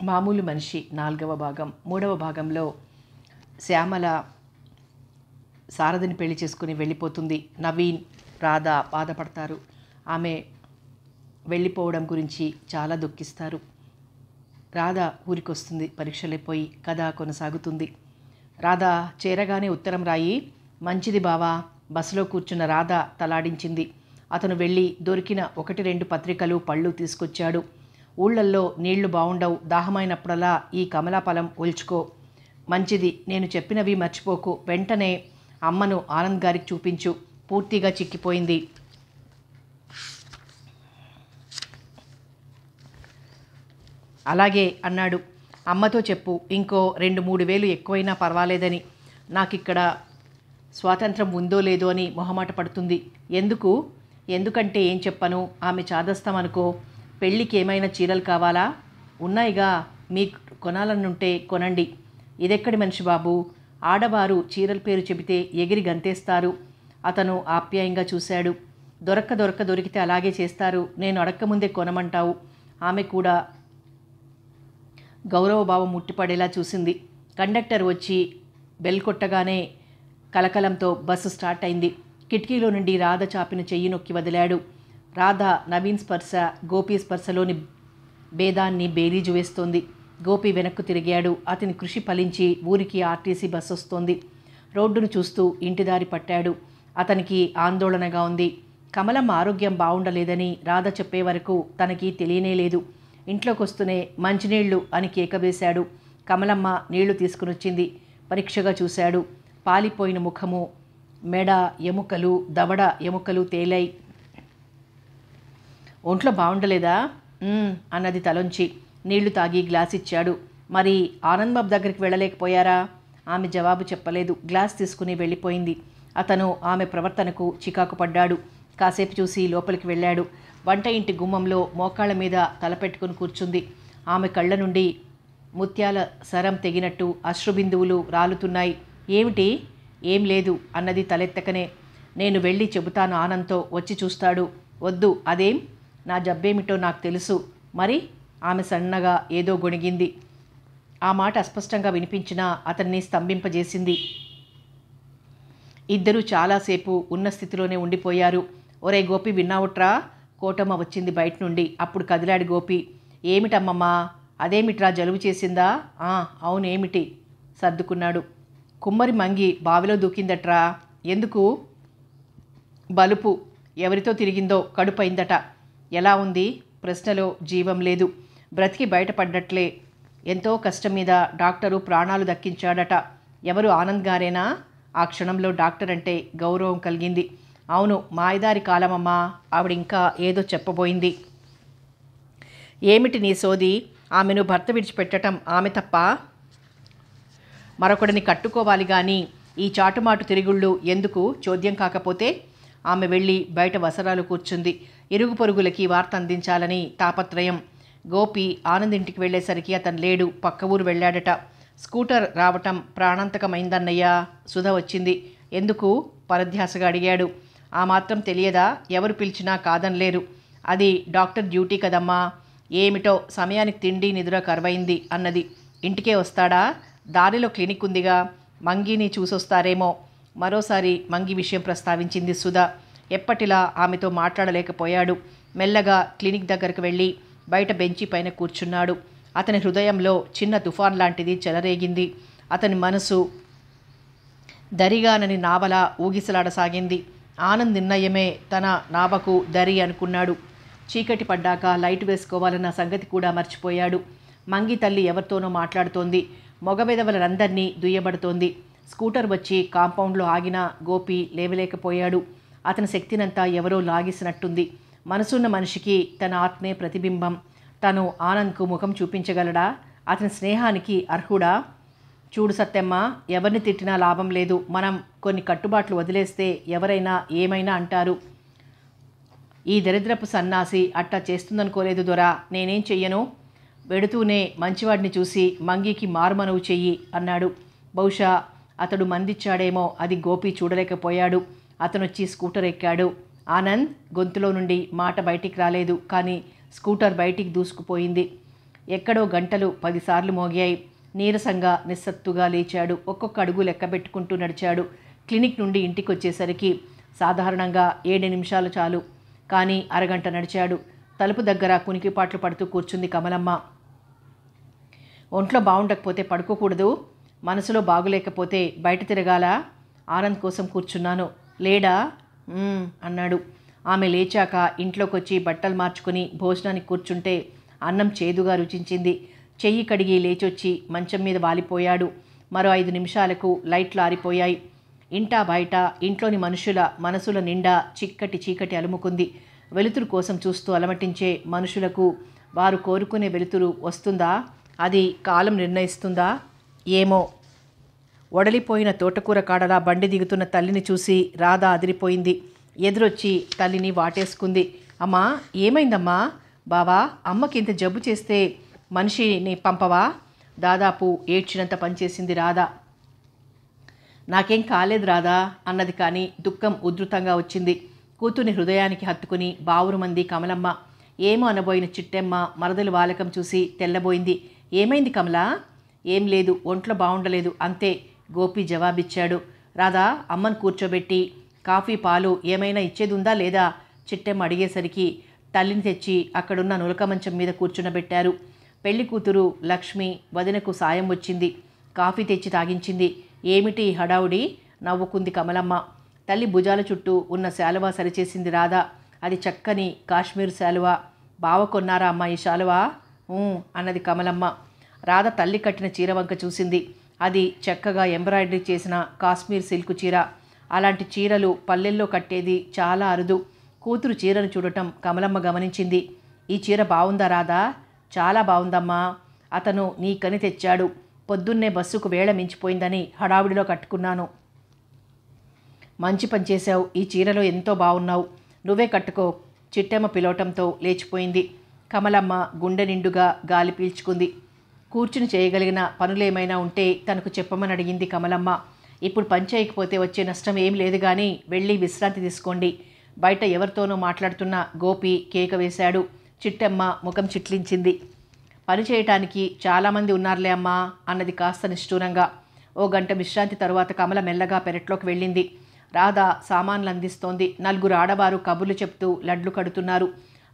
మామూలు మనిషి 4వ భాగం. 3వ భాగంలో శ్యామల సారథిని పెళ్లి చేసుకుని వెళ్ళిపోతుంది. నవీన్, రాధ బాధపడతారు. ఆమె వెళ్ళిపోవడం గురించి చాలా దుఃఖిస్తారు. రాధ ఊరికొస్తుంది. పరీక్షలైపోయి కథ కొనసాగుతుంది. రాధ చేరగానే ఉత్తరం రాయి. మంచిది బావా. బస్సులో కూర్చున్న రాధ తలాడించింది. అతను వెళ్ళి దొరికిన 1-2 పత్రికలు పళ్ళు తీసుకొచ్చాడు. ఊళ్ళల్లో నీళ్లు బావుండవు. దాహమైనప్పుడల్లా ఈ కమలాఫలం ఒల్చుకో. మంచిది, నేను చెప్పినవి మర్చిపోకు. వెంటనే అమ్మను ఆనంద్ గారికి చూపించు. పూర్తిగా చిక్కిపోయింది. అలాగే అన్నాడు. అమ్మతో చెప్పు, ఇంకో 2-3 వేలు ఎక్కువైనా పర్వాలేదని. నాకిక్కడ స్వాతంత్రం ఉందో లేదో అని మొహమాట పడుతుంది. ఎందుకంటే ఏం చెప్పను. ఆమె చాదస్తాం అనుకో. పెళ్ళికి ఏమైనా చీరలు కావాలా? ఉన్నాయిగా. మీకు కొనాలనుంటే కొనండి. ఇదెక్కడి మనిషి బాబు. ఆడవారు చీరల పేరు చెబితే ఎగిరి గంతేస్తారు. అతను ఆప్యాయంగా చూశాడు. దొరికితే అలాగే చేస్తారు. నేను అడక్కముందే కొనమంటావు. ఆమె కూడా గౌరవభావం ముట్టిపడేలా చూసింది. కండక్టర్ వచ్చి బెల్ కొట్టగానే కలకలంతో బస్సు స్టార్ట్ అయింది. కిటికీలో నుండి రాధ చాపిన చెయ్యి నొక్కి వదిలాడు. రాధ నవీన్ స్పర్శ, గోపి స్పర్శలోని భేదాన్ని బేరీజు వేస్తోంది. గోపి వెనక్కు తిరిగాడు. అతని కృషి ఫలించి ఊరికి ఆర్టీసీ బస్సు వస్తోంది. రోడ్డును చూస్తూ ఇంటిదారి పట్టాడు. అతనికి ఆందోళనగా ఉంది. కమలమ్మ ఆరోగ్యం బాగుండలేదని రాధ చెప్పే వరకు తనకి తెలియనే లేదు. ఇంట్లోకి వస్తూనే మంచినీళ్లు అని కేకవేశాడు. కమలమ్మ నీళ్లు తీసుకునొచ్చింది. పరీక్షగా చూశాడు. పాలిపోయిన ముఖము, మెడ ఎముకలు, దవడ ఎముకలు తేలాయి. ఒంట్లో బాగుండలేదా అన్నది తలొంచి. నీళ్లు తాగి గ్లాస్ ఇచ్చాడు. మరి ఆనంద్ బాబు దగ్గరికి వెళ్ళలేకపోయారా? ఆమె జవాబు చెప్పలేదు. గ్లాస్ తీసుకుని వెళ్ళిపోయింది. అతను ఆమె ప్రవర్తనకు చికాకు పడ్డాడు. కాసేపు చూసి లోపలికి వెళ్ళాడు. వంట ఇంటి గుమ్మంలో మోకాళ్ళ మీద తలపెట్టుకుని కూర్చుంది. ఆమె కళ్ళ నుండి ముత్యాల సరం తెగినట్టు అశ్రుబిందువులు రాలుతున్నాయి. ఏమిటి? ఏం లేదు అన్నది తలెత్తకనే. నేను వెళ్ళి చెబుతాను ఆనంద్తో, వచ్చి చూస్తాడు. వద్దు. అదేం? నా జబ్బేమిటో నాకు తెలుసు. మరి? ఆమె సన్నగా ఏదో గొణిగింది. ఆ మాట అస్పష్టంగా వినిపించినా అతన్ని స్తంభింపజేసింది. ఇద్దరూ చాలాసేపు ఉన్న స్థితిలోనే ఉండిపోయారు. ఒరే గోపి, విన్నావుట్రా? కోటమ్మ వచ్చింది బయట నుండి. అప్పుడు కదిలాడు గోపి. ఏమిటమ్మమ్మా? అదేమిట్రా, జలుబు చేసిందా? అవునేమిటి? సర్దుకున్నాడు. కుమ్మరి మంగి బావిలో దూకిందట్రా. ఎందుకు? బలుపు. ఎవరితో తిరిగిందో కడుపైందట. ఎలా ఉంది? ప్రశ్నలో జీవం లేదు. బ్రతికి బయటపడ్డట్లే. ఎంతో కష్టం మీద డాక్టరు ప్రాణాలు దక్కించాడట. ఎవరు? ఆనంద్ గారేనా? ఆ క్షణంలో డాక్టర్ అంటే గౌరవం కలిగింది. అవును, మాయదారి కాలమమ్మా. ఆవిడింకా ఏదో చెప్పబోయింది. ఏమిటి నీ సోది? ఆమెను భర్త విడిచిపెట్టడం ఆమె తప్ప? మరొకడిని కట్టుకోవాలి కానీ ఈ చాటుమాటు తిరుగుళ్ళు ఎందుకు? చోద్యం కాకపోతే? ఆమె వెళ్ళి బయట వసరాలు కూర్చుంది. ఇరుగు పొరుగులకి వార్త అందించాలని తాపత్రయం. గోపి ఆనంద్ ఇంటికి వెళ్ళేసరికి అతను లేడు. పక్క ఊరు వెళ్ళాడట. స్కూటర్ రావటం ప్రాణాంతకమైందన్నయ్యా. సుధ వచ్చింది. ఎందుకు? పరధ్యాసగా అడిగాడు. ఆ మాత్రం తెలియదా? ఎవరు పిలిచినా కాదనలేరు. అది డాక్టర్ డ్యూటీ కదమ్మా. ఏమిటో సమయానికి తిండి నిద్ర కరువైంది అన్నది. ఇంటికే వస్తాడా? దారిలో క్లినిక్ ఉందిగా. మంగిని చూసొస్తారేమో. మరోసారి మంగి విషయం ప్రస్తావించింది సుధ. ఎప్పటిలా ఆమెతో మాట్లాడలేకపోయాడు. మెల్లగా క్లినిక్ దగ్గరకు వెళ్ళి బయట బెంచి పైన కూర్చున్నాడు. అతని హృదయంలో చిన్న తుఫాన్ లాంటిది చెలరేగింది. అతని మనసు దరిగానని నావలా ఊగిసలాడసాగింది. ఆనంద్ నిర్ణయమే తన నావకు దరి అనుకున్నాడు. చీకటి పడ్డాక లైట్ వేసుకోవాలన్న సంగతి కూడా మర్చిపోయాడు. మంగి తల్లి ఎవరితోనో మాట్లాడుతోంది. మొగవెదవలందరినీ దుయ్యబడుతోంది. స్కూటర్ వచ్చి కాంపౌండ్లో ఆగినా గోపి లేవలేకపోయాడు. అతని శక్తినంతా ఎవరో లాగేసినట్టుంది. మనసున్న మనిషికి తన ఆత్మే ప్రతిబింబం. తను ఆనంద్కు ముఖం చూపించగలడా? అతని స్నేహానికి అర్హుడా? చూడు సత్తెమ్మ, ఎవరిని తిట్టినా లాభం లేదు. మనం కొన్ని కట్టుబాట్లు వదిలేస్తే ఎవరైనా ఏమైనా అంటారు. ఈ దరిద్రపు సన్నాసి అట్టా చేస్తుందనుకోలేదు దొరా. నేనేం చెయ్యను? వెడుతూనే మంచివాడిని చూసి మంగికి మారుమనువు చెయ్యి అన్నాడు. బహుశా అతడు మందిచ్చాడేమో. అది గోపి చూడలేకపోయాడు. అతనొచ్చి స్కూటర్ ఎక్కాడు. ఆనంద్ గొంతులో నుండి మాట బయటికి రాలేదు. కానీ స్కూటర్ బయటికి దూసుకుపోయింది. ఎక్కడో గంటలు 10 సార్లు మోగాయి. నీరసంగా నిస్సత్తుగా లేచాడు. ఒక్కొక్క అడుగు లెక్క పెట్టుకుంటూ నడిచాడు. క్లినిక్ నుండి ఇంటికొచ్చేసరికి సాధారణంగా 7 నిమిషాలు చాలు. కానీ అరగంట నడిచాడు. తలుపు దగ్గర కునికిపాట్లు పడుతూ కూర్చుంది కమలమ్మ. ఒంట్లో బాగుండకపోతే పడుకోకూడదు, మనసులో బాగులేకపోతే బయట తిరగాలా? ఆనంద్ కోసం కూర్చున్నాను. లేడా? అన్నాడు. ఆమె లేచాక ఇంట్లోకొచ్చి బట్టలు మార్చుకుని భోజనానికి కూర్చుంటే అన్నం చేదుగా రుచించింది. చెయ్యి కడిగి లేచొచ్చి మంచం మీద వాలిపోయాడు. మరో 5 నిమిషాలకు లైట్లు ఆరిపోయాయి. ఇంటా బయట ఇంట్లోని మనుషుల మనసుల నిండా చిక్కటి చీకటి అలుముకుంది. వెలుతురు కోసం చూస్తూ అలమటించే మనుషులకు వారు కోరుకునే వెలుతురు వస్తుందా? అది కాలం నిర్ణయిస్తుందా? ఏమో. ఒడలిపోయిన తోటకూర కాడలా బండి దిగుతున్న తల్లిని చూసి రాధ అదిరిపోయింది. ఎదురొచ్చి తల్లిని వాటేసుకుంది. అమ్మా, ఏమైందమ్మా? బావా, అమ్మకి ఇంత జబ్బు చేస్తే మనిషిని పంపవా? దాదాపు ఏడ్చినంత పనిచేసింది రాధ. నాకేం కాలేదు రాధా అన్నది. కానీ దుఃఖం ఉధృతంగా వచ్చింది. కూతుని హృదయానికి హత్తుకుని బావురుమంది కమలమ్మ. ఏమో అనబోయిన చిట్టెమ్మ మరదలు వాలకం చూసి తెల్లబోయింది. ఏమైంది కమలా? ఏం లేదు, ఒంట్లో బాగుండలేదు అంతే, గోపి జవాబిచ్చాడు. రాధా అమ్మను కూర్చోబెట్టి కాఫీ పాలు ఏమైనా ఇచ్చేదుందా లేదా? చిట్టెమ్మ అడిగేసరికి తల్లిని తెచ్చి అక్కడున్న నులక మంచం మీద కూర్చునబెట్టారు. పెళ్లి కూతురు లక్ష్మి వదినకు సాయం వచ్చింది. కాఫీ తెచ్చి తాగించింది. ఏమిటి హడావుడి? నవ్వుకుంది కమలమ్మ. తల్లి భుజాల చుట్టూ ఉన్న శాలువా సరిచేసింది రాధ. అది చక్కని కాశ్మీర్ శాలువా. బావ కొన్నారా అమ్మ ఈ శాలువా? అన్నది కమలమ్మ. రాధ తల్లి కట్టిన చీర వంక చూసింది. అది చక్కగా ఎంబ్రాయిడరీ చేసిన కాశ్మీర్ సిల్క్ చీర. అలాంటి చీరలు పల్లెల్లో కట్టేది చాలా అరుదు. కూతురు చీరను చూడటం కమలమ్మ గమనించింది. ఈ చీర బాగుందా రాధా? చాలా బాగుందమ్మా. అతను నీకని తెచ్చాడు. పొద్దున్నే బస్సుకు వేళ మించిపోయిందని హడావిడిలో కట్టుకున్నాను. మంచి పని చేశావు. ఈ చీరలో ఎంతో బాగున్నావు. నువ్వే కట్టుకో. చిట్టెమ్మ పిలవటంతో లేచిపోయింది. కమలమ్మ గుండె నిండుగా గాలి పీల్చుకుంది. కూర్చుని చేయగలిగిన పనులేమైనా ఉంటే తనకు చెప్పమని అడిగింది కమలమ్మ. ఇప్పుడు పని చేయకపోతే వచ్చే నష్టం ఏం లేదు కానీ వెళ్ళి విశ్రాంతి తీసుకోండి. బయట ఎవరితోనో మాట్లాడుతున్న గోపి కేక వేశాడు. చిట్టెమ్మ ముఖం చిట్లించింది. పని చేయటానికి చాలామంది ఉన్నారులే అమ్మా అన్నది కాస్త నిష్ఠూరంగా. ఓ గంట విశ్రాంతి తరువాత కమల మెల్లగా పెరట్లోకి వెళ్ళింది. రాధ సామాన్లు అందిస్తోంది. 4 ఆడవారు కబుర్లు చెప్తూ లడ్లు కడుతున్నారు.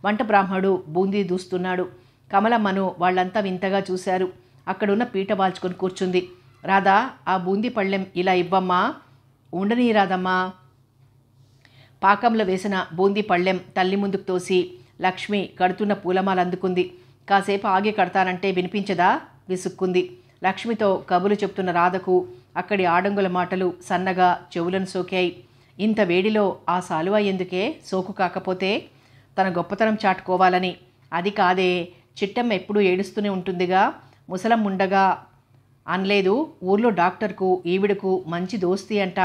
వంట బ్రాహ్మడు బూందీ దూస్తున్నాడు. కమలమ్మను వాళ్ళంతా వింతగా చూశారు. అక్కడున్న పీట వాల్చుకొని కూర్చుంది. రాధా, ఆ బూందీ పళ్ళెం ఇలా ఇవ్వమ్మా. ఉండనీ రాదమ్మా. పాకంలో వేసిన బూందీ పళ్ళెం తల్లి ముందుకు తోసి లక్ష్మి కడుతున్న పూలమాల అందుకుంది. కాసేపు ఆగి కడతానంటే వినిపించదా? విసుక్కుంది. లక్ష్మితో కబుర్లు చెప్తున్న రాధకు అక్కడి ఆడంగుల మాటలు సన్నగా చెవులను సోకాయి. ఇంత వేడిలో ఆ సాలువా ఎందుకే? సోకు కాకపోతే తన గొప్పతనం చాటుకోవాలని. అది కాదే, చిట్టమ్మ ఎప్పుడూ ఏడుస్తూనే ఉంటుందిగా. ముసలం ఉండగా అనలేదు. ఊర్లో డాక్టర్కు ఈవిడకు మంచి దోస్తీ అంట.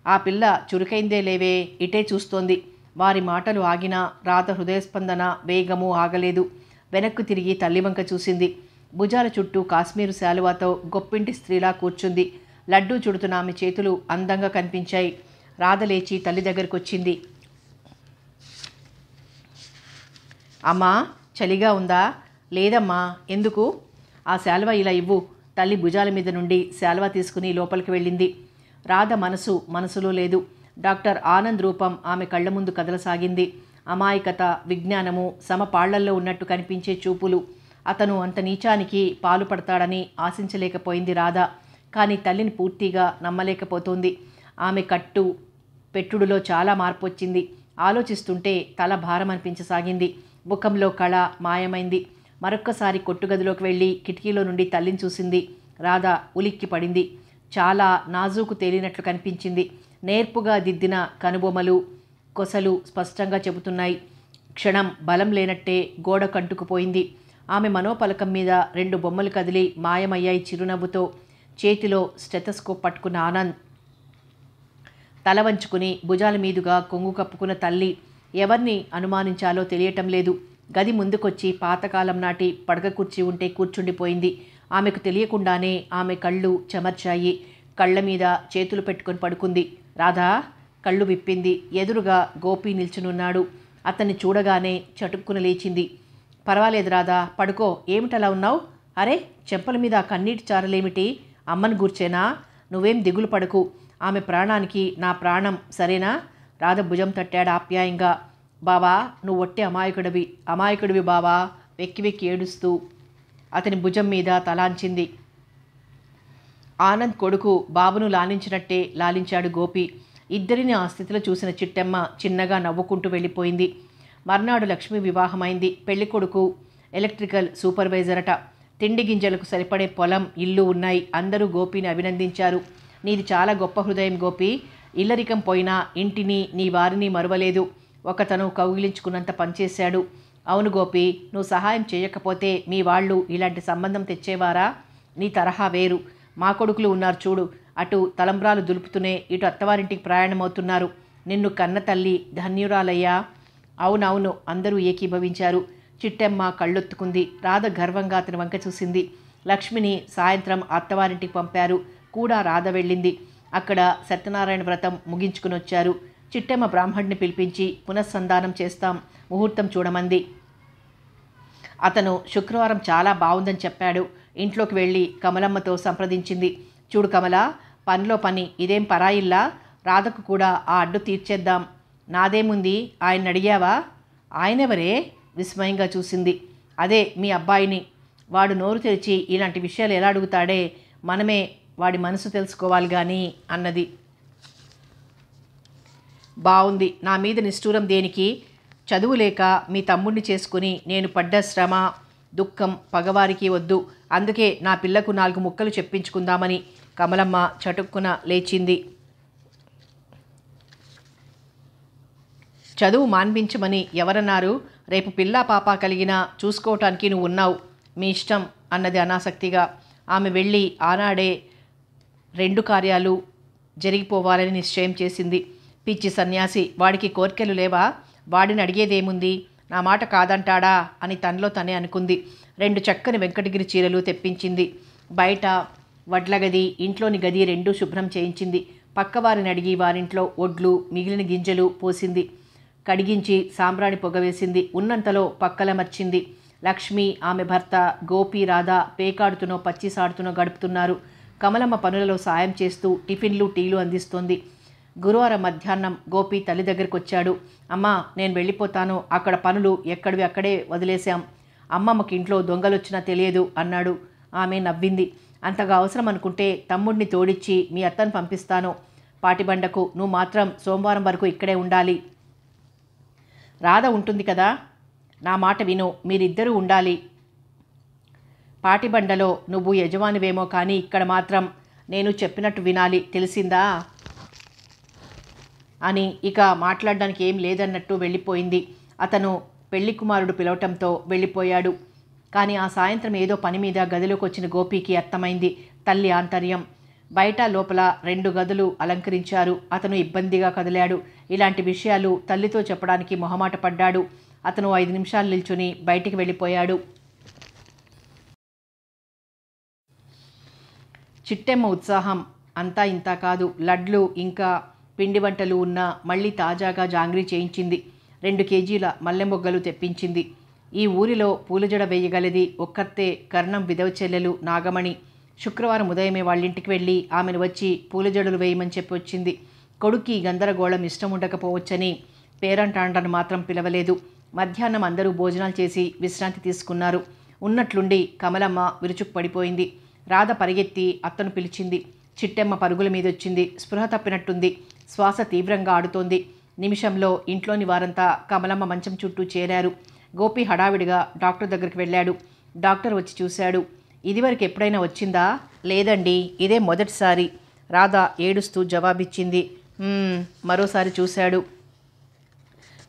ఆ పిల్ల చురుకైందే లేవే, ఇటే చూస్తోంది. వారి మాటలు ఆగినా రాధ హృదయస్పందన వేగము ఆగలేదు. వెనక్కు తిరిగి తల్లివంక చూసింది. భుజాల చుట్టూ కాశ్మీరు శాలువాతో గొప్పింటి స్త్రీలా కూర్చుంది. లడ్డూ చుడుతున్న ఆమె చేతులు అందంగా కనిపించాయి. రాధ లేచి తల్లి దగ్గరికి వచ్చింది. అమ్మా, చలిగా ఉందా? లేదమ్మా. ఎందుకు? ఆ శాలువా ఇలా ఇవ్వు. తల్లి భుజాల మీద నుండి శాలువా తీసుకుని లోపలికి వెళ్ళింది. రాధ మనసులో లేదు. డాక్టర్ ఆనంద్ రూపం ఆమె కళ్ళ ముందు కదలసాగింది. అమాయకత, విజ్ఞానము సమపాళ్లల్లో ఉన్నట్టు కనిపించే చూపులు. అతను అంత నీచానికి పాలు పడతాడని ఆశించలేకపోయింది రాధ. కానీ తల్లిని పూర్తిగా నమ్మలేకపోతోంది. ఆమె కట్టు పెట్టుడులో చాలా మార్పు వచ్చింది. ఆలోచిస్తుంటే తల భారం అనిపించసాగింది. ముఖంలో కళ మాయమైంది. మరొక్కసారి కొట్టుగదిలోకి వెళ్ళి కిటికీలో నుండి తల్లిని చూసింది. రాధ ఉలిక్కి పడింది. చాలా నాజూకు తేలినట్లు కనిపించింది. నేర్పుగా దిద్దిన కనుబొమలు, కొసలు స్పష్టంగా చెబుతున్నాయి. క్షణం బలం లేనట్టే గోడ కంటుకుపోయింది. ఆమె మనోపలకం మీద 2 బొమ్మలు కదిలి మాయమయ్యాయి చిరునవ్వుతో. చేతిలో స్టెథోస్కోప్ పట్టుకున్న ఆనంద్ తల వంచుకుని భుజాల మీదుగా కొంగు కప్పుకున్న తల్లి ఎవరిని అనుమానించాలో తెలియటం లేదు. గది ముందుకొచ్చి పాతకాలం నాటి పడక కుర్చీ ఉంటే కూర్చుండిపోయింది. ఆమెకు తెలియకుండానే ఆమె కళ్ళు చెమర్చాయి. కళ్ళ మీద చేతులు పెట్టుకొని పడుకుంది. రాధా కళ్ళు విప్పింది. ఎదురుగా గోపి నిల్చునున్నాడు. అతన్ని చూడగానే చటుక్కున లేచింది. పర్వాలేదు రాధా, పడుకో. ఏమిటలా ఉన్నావు? అరే, చెంపల మీద కన్నీటి చారలేమిటి? అమ్మను గూర్చేనా? నువ్వేం దిగులు పడకు. ఆమె ప్రాణానికి నా ప్రాణం, సరేనా? రాధ భుజం తట్టాడు ఆప్యాయంగా. బావా, నువ్వు ఒట్టి అమాయకుడివి బావా, వెక్కి వెక్కి ఏడుస్తూ అతని భుజం మీద తలాంచింది. ఆనంద్ కొడుకు బాబును లాలించినట్టే లాలించాడు గోపి. ఇద్దరిని ఆ స్థితిలో చూసిన చిట్టెమ్మ చిన్నగా నవ్వుకుంటూ వెళ్ళిపోయింది. మర్నాడు లక్ష్మి వివాహమైంది. పెళ్లి కొడుకు ఎలక్ట్రికల్ సూపర్వైజర్ అట. తిండి గింజలకు సరిపడే పొలం, ఇల్లు ఉన్నాయి. అందరూ గోపిని అభినందించారు. నీది చాలా గొప్ప హృదయం గోపి. ఇల్లరికం పోయినా ఇంటిని, నీ వారిని మరువలేదు. ఒకతను కౌగిలించుకున్నంత పనిచేశాడు. అవును గోపి, నువ్వు సహాయం చేయకపోతే మీ వాళ్ళు ఇలాంటి సంబంధం తెచ్చేవారా? నీ తరహా వేరు. మా కొడుకులు ఉన్నారు చూడు, అటు తలంబ్రాలు దులుపుతూనే ఇటు అత్తవారింటికి ప్రయాణమవుతున్నారు. నిన్ను కన్న తల్లి ధన్యురాలయ్యా. అవునవును, అందరూ ఏకీభవించారు. చిట్టెమ్మ కళ్ళొత్తుకుంది. రాధ గర్వంగా అతని వంక చూసింది. లక్ష్మిని సాయంత్రం అత్తవారింటికి పంపారు. కూడా రాధ వెళ్ళింది. అక్కడ సత్యనారాయణ వ్రతం ముగించుకుని వచ్చారు. చిట్టెమ్మ బ్రాహ్మణ్ణి పిలిపించి పునఃసంధానం చేస్తాం, ముహూర్తం చూడమంది. అతను శుక్రవారం చాలా బాగుందని చెప్పాడు. ఇంట్లోకి వెళ్ళి కమలమ్మతో సంప్రదించింది. చూడు కమల, పనిలో పని, ఇదేం పరాయిల్లా? రాధకు కూడా ఆ అడ్డు తీర్చేద్దాం. నాదేముంది, ఆయన అడిగావా? ఆయనెవరే? విస్మయంగా చూసింది. అదే మీ అబ్బాయిని. వాడు నోరు తెరిచి ఇలాంటి విషయాలు ఎలా అడుగుతాడే, మనమే వాడి మనసు తెలుసుకోవాలి కానీ అన్నది. బాగుంది, నా మీద నిష్ఠూరం దేనికి? చదువు లేక మీ తమ్ముడిని చేసుకుని నేను పడ్డ శ్రమ, దుఃఖం పగవారికి వద్దు. అందుకే నా పిల్లకు 4 ముక్కలు చెప్పించుకుందామని. కమలమ్మ చటుక్కున లేచింది. చదువు మాన్పించమని ఎవరన్నారు? రేపు పిల్ల పాప కలిగినా చూసుకోవటానికి నువ్వు ఉన్నావు. మీ ఇష్టం అన్నది అనాసక్తిగా. ఆమె వెళ్ళి ఆనాడే 2 కార్యాలు జరిగిపోవాలని నిశ్చయం చేసింది. పిచ్చి సన్యాసి, వాడికి కోర్కెలు లేవా? వాడిని అడిగేదేముంది? నా మాట కాదంటాడా అని తనలో తనే అనుకుంది. 2 చక్కని వెంకటగిరి చీరలు తెప్పించింది. బయట వడ్ల గది, ఇంట్లోని గది 2 శుభ్రం చేయించింది. పక్కవారిని అడిగి వారింట్లో ఒడ్లు, మిగిలిన గింజలు పోసింది. కడిగించి సాంబ్రాణి పొగ వేసింది. ఉన్నంతలో పక్కలమర్చింది. లక్ష్మి, ఆమె భర్త గోపి, రాధ పేకాడుతునో పచ్చిసాడుతునో గడుపుతున్నారు. కమలమ్మ పనులలో సాయం చేస్తూ టిఫిన్లు, టీలు అందిస్తోంది. గురువారం మధ్యాహ్నం గోపి తల్లి దగ్గరికి వచ్చాడు. అమ్మా, నేను వెళ్ళిపోతాను. అక్కడ పనులు ఎక్కడివి అక్కడే వదిలేశాం. అమ్మమ్మకి ఇంట్లో దొంగలొచ్చినా తెలియదు అన్నాడు. ఆమె నవ్వింది. అంతగా అవసరం అనుకుంటే తమ్ముడిని తోడిచ్చి మీ అత్తను పంపిస్తాను. పాటిబండకు. నువ్వు మాత్రం సోమవారం వరకు ఇక్కడే ఉండాలి. రాధ ఉంటుంది కదా, నా మాట విను. మీరిద్దరూ ఉండాలి. పాటిబండలో నువ్వు యజమానివేమో కానీ ఇక్కడ మాత్రం నేను చెప్పినట్టు వినాలి, తెలిసిందా అని ఇక మాట్లాడడానికి ఏం లేదన్నట్టు వెళ్ళిపోయింది. అతను పెళ్లి కుమారుడు పిలవటంతో వెళ్ళిపోయాడు. కానీ ఆ సాయంత్రం ఏదో పని మీద గదిలోకి వచ్చిన గోపికి అర్థమైంది తల్లి ఆంతర్యం. బయట లోపల 2 గదులు అలంకరించారు. అతను ఇబ్బందిగా కదిలాడు. ఇలాంటి విషయాలు తల్లితో చెప్పడానికి మొహమాట పడ్డాడు. అతను 5 నిమిషాలు నిల్చుని బయటికి వెళ్ళిపోయాడు. చిట్టెమ్మ ఉత్సాహం అంతా ఇంత కాదు. లడ్లు ఇంకా పిండి వంటలు ఉన్నా మళ్ళీ తాజాగా జాంగ్రీ చేయించింది. 2 కేజీల మల్లె మొగ్గలు తెప్పించింది. ఈ ఊరిలో పూలజడ వేయగలది ఒక్కతే కర్ణం విధవ చెల్లెలు నాగమణి. శుక్రవారం ఉదయమే వాళ్ళింటికి వెళ్ళి ఆమెను వచ్చి పూలజడలు వేయమని చెప్పి వచ్చింది. కొడుక్కి గందరగోళం ఇష్టం ఉండకపోవచ్చని పేరంటాండను మాత్రం పిలవలేదు. మధ్యాహ్నం అందరూ భోజనాలు చేసి విశ్రాంతి తీసుకున్నారు. ఉన్నట్లుండి కమలమ్మ విరుచుకు పడిపోయింది. రాధ పరిగెత్తి అత్తను పిలిచింది. చిట్టెమ్మ పరుగుల మీదొచ్చింది. స్పృహ తప్పినట్టుంది. శ్వాస తీవ్రంగా ఆడుతోంది. నిమిషంలో ఇంట్లోని వారంతా కమలమ్మ మంచం చుట్టూ చేరారు. గోపి హడావిడిగా డాక్టర్ దగ్గరికి వెళ్ళాడు. డాక్టర్ వచ్చి చూశాడు. ఇదివరకు ఎప్పుడైనా వచ్చిందా? లేదండి, ఇదే మొదటిసారి. రాధ ఏడుస్తూ జవాబిచ్చింది. మరోసారి చూశాడు.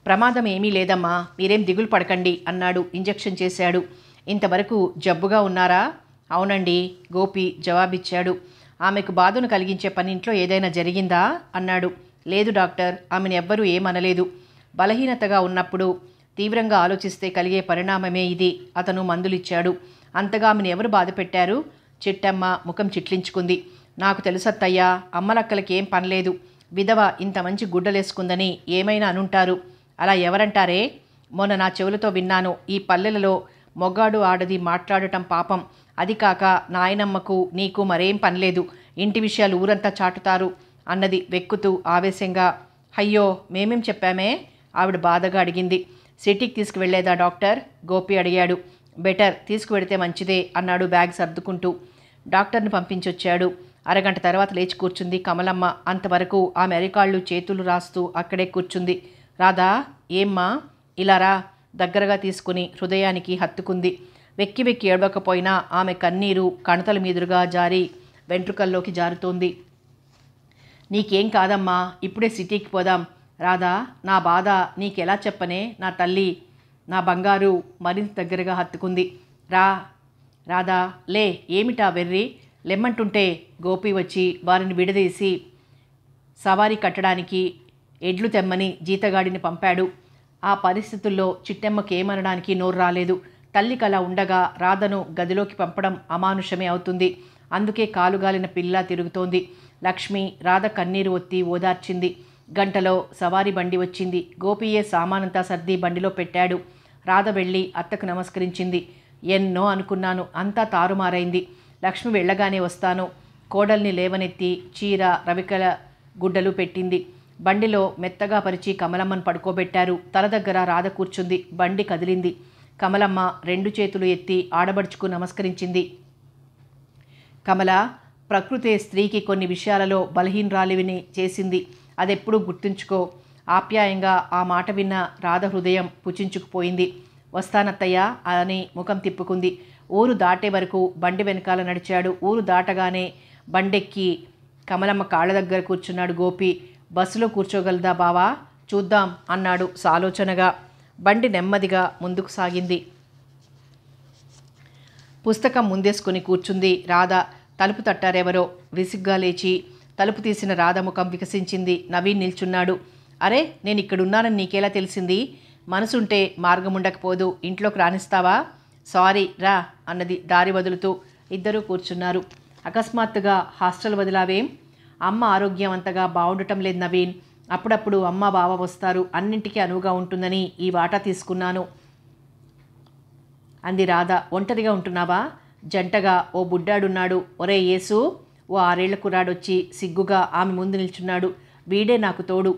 ప్రమాదం ఏమీ లేదమ్మా, మీరేం దిగులు పడకండి అన్నాడు. ఇంజెక్షన్ చేశాడు. ఇంతవరకు జబ్బుగా ఉన్నారా? అవునండి, గోపి జవాబిచ్చాడు. ఆమెకు బాధను కలిగించే పని ఇంట్లో ఏదైనా జరిగిందా అన్నాడు. లేదు డాక్టర్, ఆమెను ఎవ్వరూ ఏమనలేదు. బలహీనతగా ఉన్నప్పుడు తీవ్రంగా ఆలోచిస్తే కలిగే పరిణామమే ఇది. అతను మందులిచ్చాడు. అంతగా ఆమెను ఎవరు బాధ పెట్టారు? చిట్టమ్మ ముఖం చిట్లించుకుంది. నాకు తెలుసత్తయ్యా, అమ్మలక్కలకి ఏం పనిలేదు. విధవ ఇంత మంచి గుడ్డలేసుకుందని ఏమైనా అనుంటారు. అలా ఎవరంటారే? మొన్న నా చెవులతో విన్నాను. ఈ పల్లెలలో మొగాడు ఆడది మాట్లాడటం పాపం. అది కాక నాయనమ్మకు నీకు మరేం పనిలేదు, ఇంటి విషయాలు ఊరంతా చాటుతారు అన్నది వెక్కుతూ ఆవేశంగా. అయ్యో, మేమేం చెప్పామే? ఆవిడ బాధగా అడిగింది. సిటీకి తీసుకువెళ్లేదా డాక్టర్? గోపి అడిగాడు. బెటర్, తీసుకువెడితే మంచిదే అన్నాడు బ్యాగ్ సర్దుకుంటూ. డాక్టర్ని పంపించొచ్చాడు. అరగంట తర్వాత లేచి కూర్చుంది కమలమ్మ. అంతవరకు ఆమె అరికాళ్ళు చేతులు రాస్తూ అక్కడే కూర్చుంది. రాధా, ఏమ్మా, ఇలా రా. దగ్గరగా తీసుకుని హృదయానికి హత్తుకుంది. వెక్కి వెక్కి ఏడవకపోయినా ఆమె కన్నీరు కణతల మీదుగా జారి వెంట్రుకల్లోకి జారుతోంది. నీకేం కాదమ్మా, ఇప్పుడే సిటీకి పోదాం. రాధా, నా బాధ నీకెలా చెప్పనే నా తల్లి, నా బంగారు మరింత దగ్గరగా హత్తుకుంది. రాధా, లే, ఏమిటా వెర్రి? లెమ్మంటుంటే గోపి వచ్చి వారిని విడదీసి సవారీ కట్టడానికి ఎడ్లు తెమ్మని జీతగాడిని పంపాడు. ఆ పరిస్థితుల్లో చిట్టెమ్మకేమనడానికి నోరు రాలేదు. తల్లికి అలా ఉండగా రాధను గదిలోకి పంపడం అమానుషమే అవుతుంది. అందుకే కాలుగాలిన పిల్ల తిరుగుతోంది. లక్ష్మి రాధ కన్నీరు ఒత్తి ఓదార్చింది. గంటలో సవారీ బండి వచ్చింది. గోపియే సామానంతా సర్ది బండిలో పెట్టాడు. రాధ వెళ్ళి అత్తకు నమస్కరించింది. ఎన్నో అనుకున్నాను, అంతా తారుమారైంది. లక్ష్మి వెళ్ళగానే వస్తాను. కోడల్ని లేవనెత్తి చీర రవికల గుడ్డలు పెట్టింది. బండిలో మెత్తగా పరిచి కమలమ్మను పడుకోబెట్టారు. తల దగ్గర రాధ కూర్చుంది. బండి కదిలింది. కమలమ్మ రెండు చేతులు ఎత్తి ఆడబడుచుకు నమస్కరించింది. కమల, ప్రకృతే స్త్రీకి కొన్ని విషయాలలో బలహీనరాలివిని చేసింది. అదెప్పుడూ గుర్తుంచుకో. ఆప్యాయంగా ఆ మాట విన్న రాధ హృదయం పుచించుకుపోయింది. వస్తానత్తయ్య అని ముఖం తిప్పుకుంది. ఊరు దాటే వరకు బండి వెనకాల నడిచాడు. ఊరు దాటగానే బండెక్కి కమలమ్మ కాళ్ళ దగ్గర కూర్చున్నాడు గోపి. బస్సులో కూర్చోగలదా బావా? చూద్దాం అన్నాడు సాలోచనగా. బండి నెమ్మదిగా ముందుకు సాగింది. పుస్తకం ముందేసుకుని కూర్చుంది రాధ. తలుపు తట్టారెవరో. విసిగ్గా లేచి తలుపు తీసిన రాధ ముఖం వికసించింది. నవీన్ నిల్చున్నాడు. అరే, నేను ఇక్కడున్నానని నీకెలా తెలిసింది? మనసుంటే మార్గం ఉండకపోదు. ఇంట్లోకి రానిస్తావా? సారీ, రా అన్నది దారి వదులుతూ. ఇద్దరూ కూర్చున్నారు. అకస్మాత్తుగా హాస్టల్ వదిలావేం? అమ్మ ఆరోగ్యం అంతగా బాగుండటం లేదు నవీన్. అప్పుడప్పుడు అమ్మ బావ వస్తారు. అన్నింటికీ అనువుగా ఉంటుందని ఈ వాటా తీసుకున్నాను అంది రాధ. ఒంటరిగా ఉంటున్నావా? జంటగా ఓ బుడ్డాడున్నాడు. ఒరే యేసు, ఓ 6 ఏళ్ల కుర్రాడొచ్చి సిగ్గుగా ఆమె ముందు నిల్చున్నాడు. వీడే నాకు తోడు.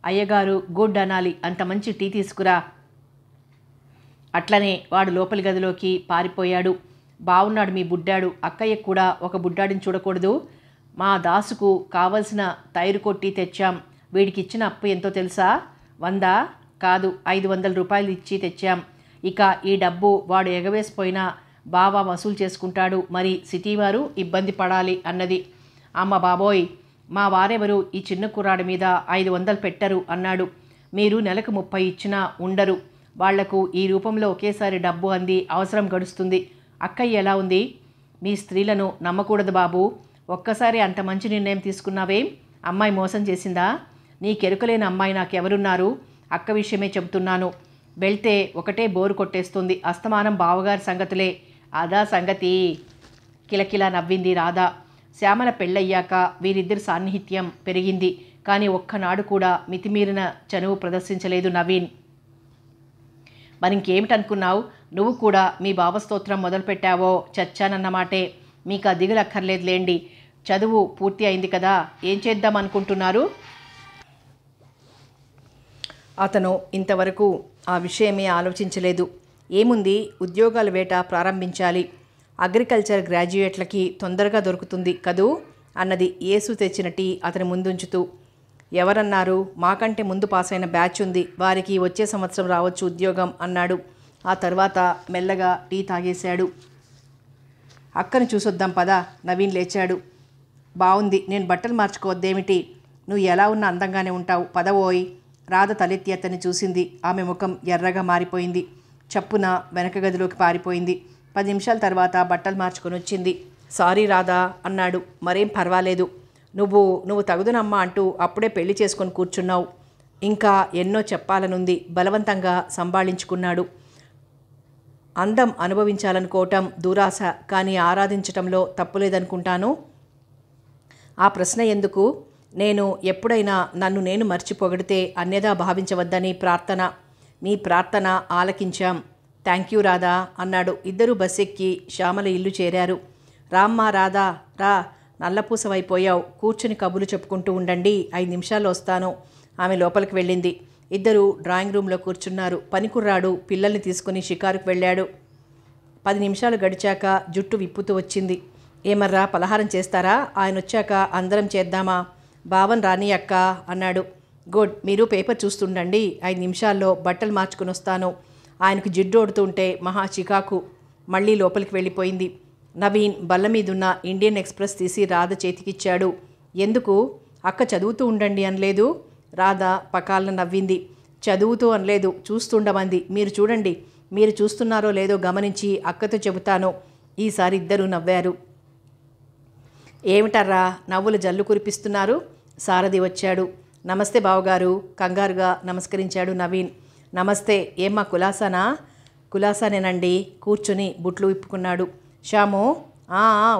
అయ్యగారు గుడ్ అనాలి. అంత మంచి టీ తీసుకురా. అట్లనే వాడు లోపలి గదిలోకి పారిపోయాడు. బావున్నాడు మీ బుడ్డాడు. అక్కయ్య కూడా ఒక బుడ్డాడిని చూడకూడదు? మా దాసుకు కావలసిన తైరు కొట్టి తెచ్చాం. వీడికిచ్చిన అప్పు ఎంతో తెలుసా? 100 కాదు, 500 రూపాయలు ఇచ్చి తెచ్చాం. ఇక ఈ డబ్బు వాడు ఎగవేసిపోయినా బావ వసూలు చేసుకుంటాడు. మరి సిటీ వారు ఇబ్బంది పడాలి అన్నది. అమ్మ బాబోయ్, మా వారెవరు ఈ చిన్న కుర్రాడి మీద 500 పెట్టరు అన్నాడు. మీరు నెలకు 30 ఇచ్చినా ఉండరు. వాళ్లకు ఈ రూపంలో ఒకేసారి డబ్బు అంది అవసరం గడుస్తుంది. అక్కయ్య ఎలా ఉంది? మీ స్త్రీలను నమ్మకూడదు బాబు. ఒక్కసారి అంత మంచి నిర్ణయం తీసుకున్నావేం? అమ్మాయి మోసం చేసిందా? నీ కెరుకలేని అమ్మాయి నాకెవరున్నారు? అక్క విషయమే చెబుతున్నాను. వెళ్తే ఒకటే బోరు కొట్టేస్తుంది. అస్తమానం బావగారి సంగతులే. అదా సంగతి. కిలకిలా నవ్వింది రాధ. శ్యామల పెళ్ళయ్యాక వీరిద్దరి సాన్నిహిత్యం పెరిగింది. కానీ ఒక్కనాడు కూడా మితిమీరిన చనువు ప్రదర్శించలేదు నవీన్. మరింకేమిటనుకున్నావు? నువ్వు కూడా మీ భావస్తోత్రం మొదలుపెట్టావో చచ్చానన్నమాటే. మీకు ఆ దిగులక్కర్లేదులేండి. చదువు పూర్తి అయింది కదా, ఏం చేద్దాం అనుకుంటున్నారు? అతను ఇంతవరకు ఆ విషయమే ఆలోచించలేదు. ఏముంది, ఉద్యోగాల వేట ప్రారంభించాలి. అగ్రికల్చర్ గ్రాడ్యుయేట్లకి తొందరగా దొరుకుతుంది కదూ అన్నది యేసు తెచ్చిన టీ అతని ముందుంచుతూ. ఎవరన్నారు? మాకంటే ముందు పాస్ అయిన బ్యాచ్ ఉంది. వారికి వచ్చే సంవత్సరం రావచ్చు ఉద్యోగం అన్నాడు. ఆ తర్వాత మెల్లగా టీ తాగేశాడు. అక్కను చూసొద్దాం పదా. నవీన్ లేచాడు. బావుంది, నేను బట్టలు మార్చుకోవద్దేమిటి? నువ్వు ఎలా ఉన్నా అందంగానే ఉంటావు. పదవోయ్. రాధ తలెత్తి అతన్ని చూసింది. ఆమె ముఖం ఎర్రగా మారిపోయింది. చప్పున వెనక గదిలోకి పారిపోయింది. 10 నిమిషాల తర్వాత బట్టలు మార్చుకొని వచ్చింది. సారీ రాధా అన్నాడు. మరేం పర్వాలేదు. నువ్వు తగుదనమ్మా అంటూ అప్పుడే పెళ్లి చేసుకొని కూర్చున్నావు. ఇంకా ఎన్నో చెప్పాలనుంది. బలవంతంగా సంభాళించుకున్నాడు. అందం అనుభవించాలనుకోవటం దురాశ, కానీ ఆరాధించటంలో తప్పులేదనుకుంటాను. ఆ ప్రశ్న ఎందుకు? నేను ఎప్పుడైనా నన్ను నేను మర్చిపోగడితే అన్యదా భావించవద్దని ప్రార్థన. మీ ప్రార్థన ఆలకించాం. థ్యాంక్ యూ రాధా అన్నాడు. ఇద్దరూ బస్ ఎక్కి శ్యామల ఇల్లు చేరారు. రామ్మా రాధా, రా, నల్లపూసవైపోయావు, కూర్చుని కబుర్లు చెప్పుకుంటూ ఉండండి, 5 నిమిషాల్లో వస్తాను. ఆమె లోపలికి వెళ్ళింది. ఇద్దరూ డ్రాయింగ్ రూమ్లో కూర్చున్నారు. పనికుర్రాడు పిల్లల్ని తీసుకుని షికారుకు వెళ్ళాడు. 10 నిమిషాలు గడిచాక జుట్టు విప్పుతూ వచ్చింది. ఏమర్రా, పలహారం చేస్తారా? ఆయన వచ్చాక అందరం చేద్దామా? బావన్ రాని అక్క అన్నాడు. గుడ్, మీరు పేపర్ చూస్తుండండి, 5 నిమిషాల్లో బట్టలు మార్చుకుని వస్తాను. ఆయనకు జిడ్డు ఓడుతుంటే మహా చికాకు. మళ్ళీ లోపలికి వెళ్ళిపోయింది. నవీన్ బల్ల మీదున్న ఇండియన్ ఎక్స్ప్రెస్ తీసి రాధ చేతికిచ్చాడు. ఎందుకు? అక్క చదువుతూ ఉండండి అనలేదు? రాధ పకాలను నవ్వింది. చదువుతూ అనలేదు, చూస్తుండమంది. మీరు చూడండి, మీరు చూస్తున్నారో లేదో గమనించి అక్కతో చెబుతాను. ఈసారి ఇద్దరూ నవ్వారు. ఏమిటర్రా నవ్వులు జల్లు కురిపిస్తున్నారు? సారథి వచ్చాడు. నమస్తే బావగారు, కంగారుగా నమస్కరించాడు నవీన్. నమస్తే, ఏమ్మా కులాసానా? కులాసానేనండి. కూర్చుని బుట్లు విప్పుకున్నాడు. శ్యాము,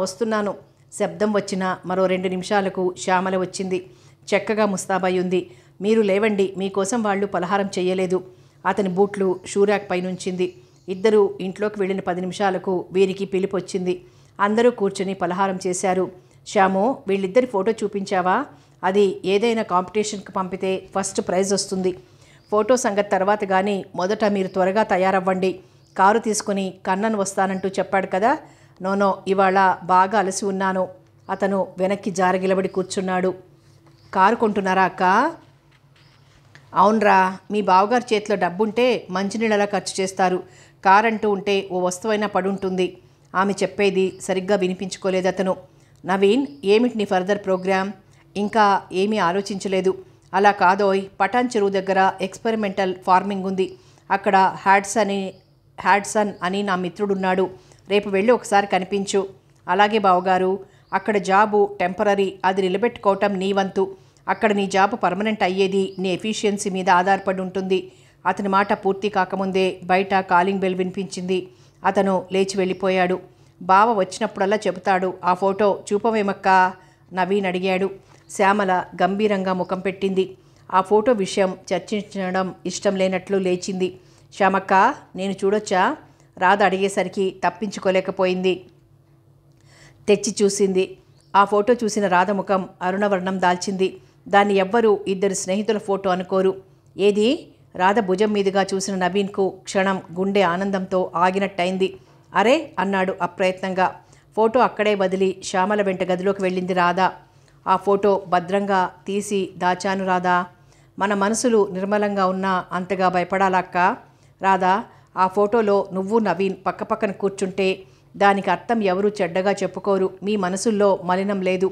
వస్తున్నాను. శబ్దం వచ్చిన మరో 2 నిమిషాలకు శ్యామల వచ్చింది. చక్కగా ముస్తాబాయి ఉంది. మీరు లేవండి, మీకోసం వాళ్ళు పలహారం చెయ్యలేదు. అతని బూట్లు షూరాక్ పైనుంచింది. ఇద్దరూ ఇంట్లోకి వెళ్ళిన 10 నిమిషాలకు వీరికి పిలుపు వచ్చింది. అందరూ కూర్చొని పలహారం చేశారు. శ్యాము, వీళ్ళిద్దరి ఫోటో చూపించావా? అది ఏదైనా కాంపిటీషన్కి పంపితే ఫస్ట్ ప్రైజ్ వస్తుంది. ఫోటో సంగతి తర్వాత కానీ మొదట మీరు త్వరగా తయారవ్వండి. కారు తీసుకుని కన్నన్ వస్తానంటూ చెప్పాడు కదా. నోనో, ఇవాళ బాగా అలసి ఉన్నాను. అతను వెనక్కి జారగిలబడి కూర్చున్నాడు. కారు కొంటున్నారా అక్క? అవునరా, మీ బావగారి చేతిలో డబ్బుంటే మంచినీళ్ళలా ఖర్చు చేస్తారు. కారంటూ ఉంటే ఓ వస్తువైనా పడుంటుంది. ఆమె చెప్పేది సరిగ్గా వినిపించుకోలేదు అతను. నవీన్, ఏమిటి నీ ఫర్దర్ ప్రోగ్రామ్? ఇంకా ఏమీ ఆలోచించలేదు. అలా కాదోయ్, పటాన్ చెరువు దగ్గర ఎక్స్పెరిమెంటల్ ఫార్మింగ్ ఉంది. అక్కడ హ్యాడ్సన్ అని నా మిత్రుడున్నాడు. రేపు వెళ్ళి ఒకసారి కనిపించు. అలాగే బావగారు, అక్కడ జాబు టెంపరరీ, అది నిలబెట్టుకోవటం నీ వంతు. అక్కడ నీ జాబ్ పర్మనెంట్ అయ్యేది నీ ఎఫిషియన్సీ మీద ఆధారపడి ఉంటుంది. అతని మాట పూర్తి కాకముందే బయట కాలింగ్ బెల్ వినిపించింది. అతను లేచి వెళ్ళిపోయాడు. బావ వచ్చినప్పుడల్లా చెబుతాడు, ఆ ఫోటో చూపవేమక్కా? నవీన్ అడిగాడు. శ్యామల గంభీరంగా ముఖం పెట్టింది. ఆ ఫోటో విషయం చర్చించడం ఇష్టం లేనట్లు లేచింది. శ్యామక్క, నేను చూడొచ్చా? రాధ అడిగేసరికి తప్పించుకోలేకపోయింది. తెచ్చి చూసింది. ఆ ఫోటో చూసిన రాధ ముఖం అరుణవర్ణం దాల్చింది. దాన్ని ఎవ్వరూ ఇద్దరు స్నేహితుల ఫోటో అనుకోరు. ఏది? రాధ భుజం మీదుగా చూసిన నవీన్కు క్షణం గుండె ఆనందంతో ఆగినట్టయింది. అరే అన్నాడు అప్రయత్నంగా. ఫోటో అక్కడే వదిలి శ్యామల వెంట గదిలోకి వెళ్ళింది రాధ. ఆ ఫోటో భద్రంగా తీసి దాచాను రాధా. మన మనసులు నిర్మలంగా ఉన్నా అంతగా భయపడాలక్క. రాధా, ఆ ఫోటోలో నువ్వు నవీన్ పక్కపక్కన కూర్చుంటే దానికి అర్థం ఎవరూ చెడ్డగా చెప్పుకోరు. మీ మనసుల్లో మలినం లేదు.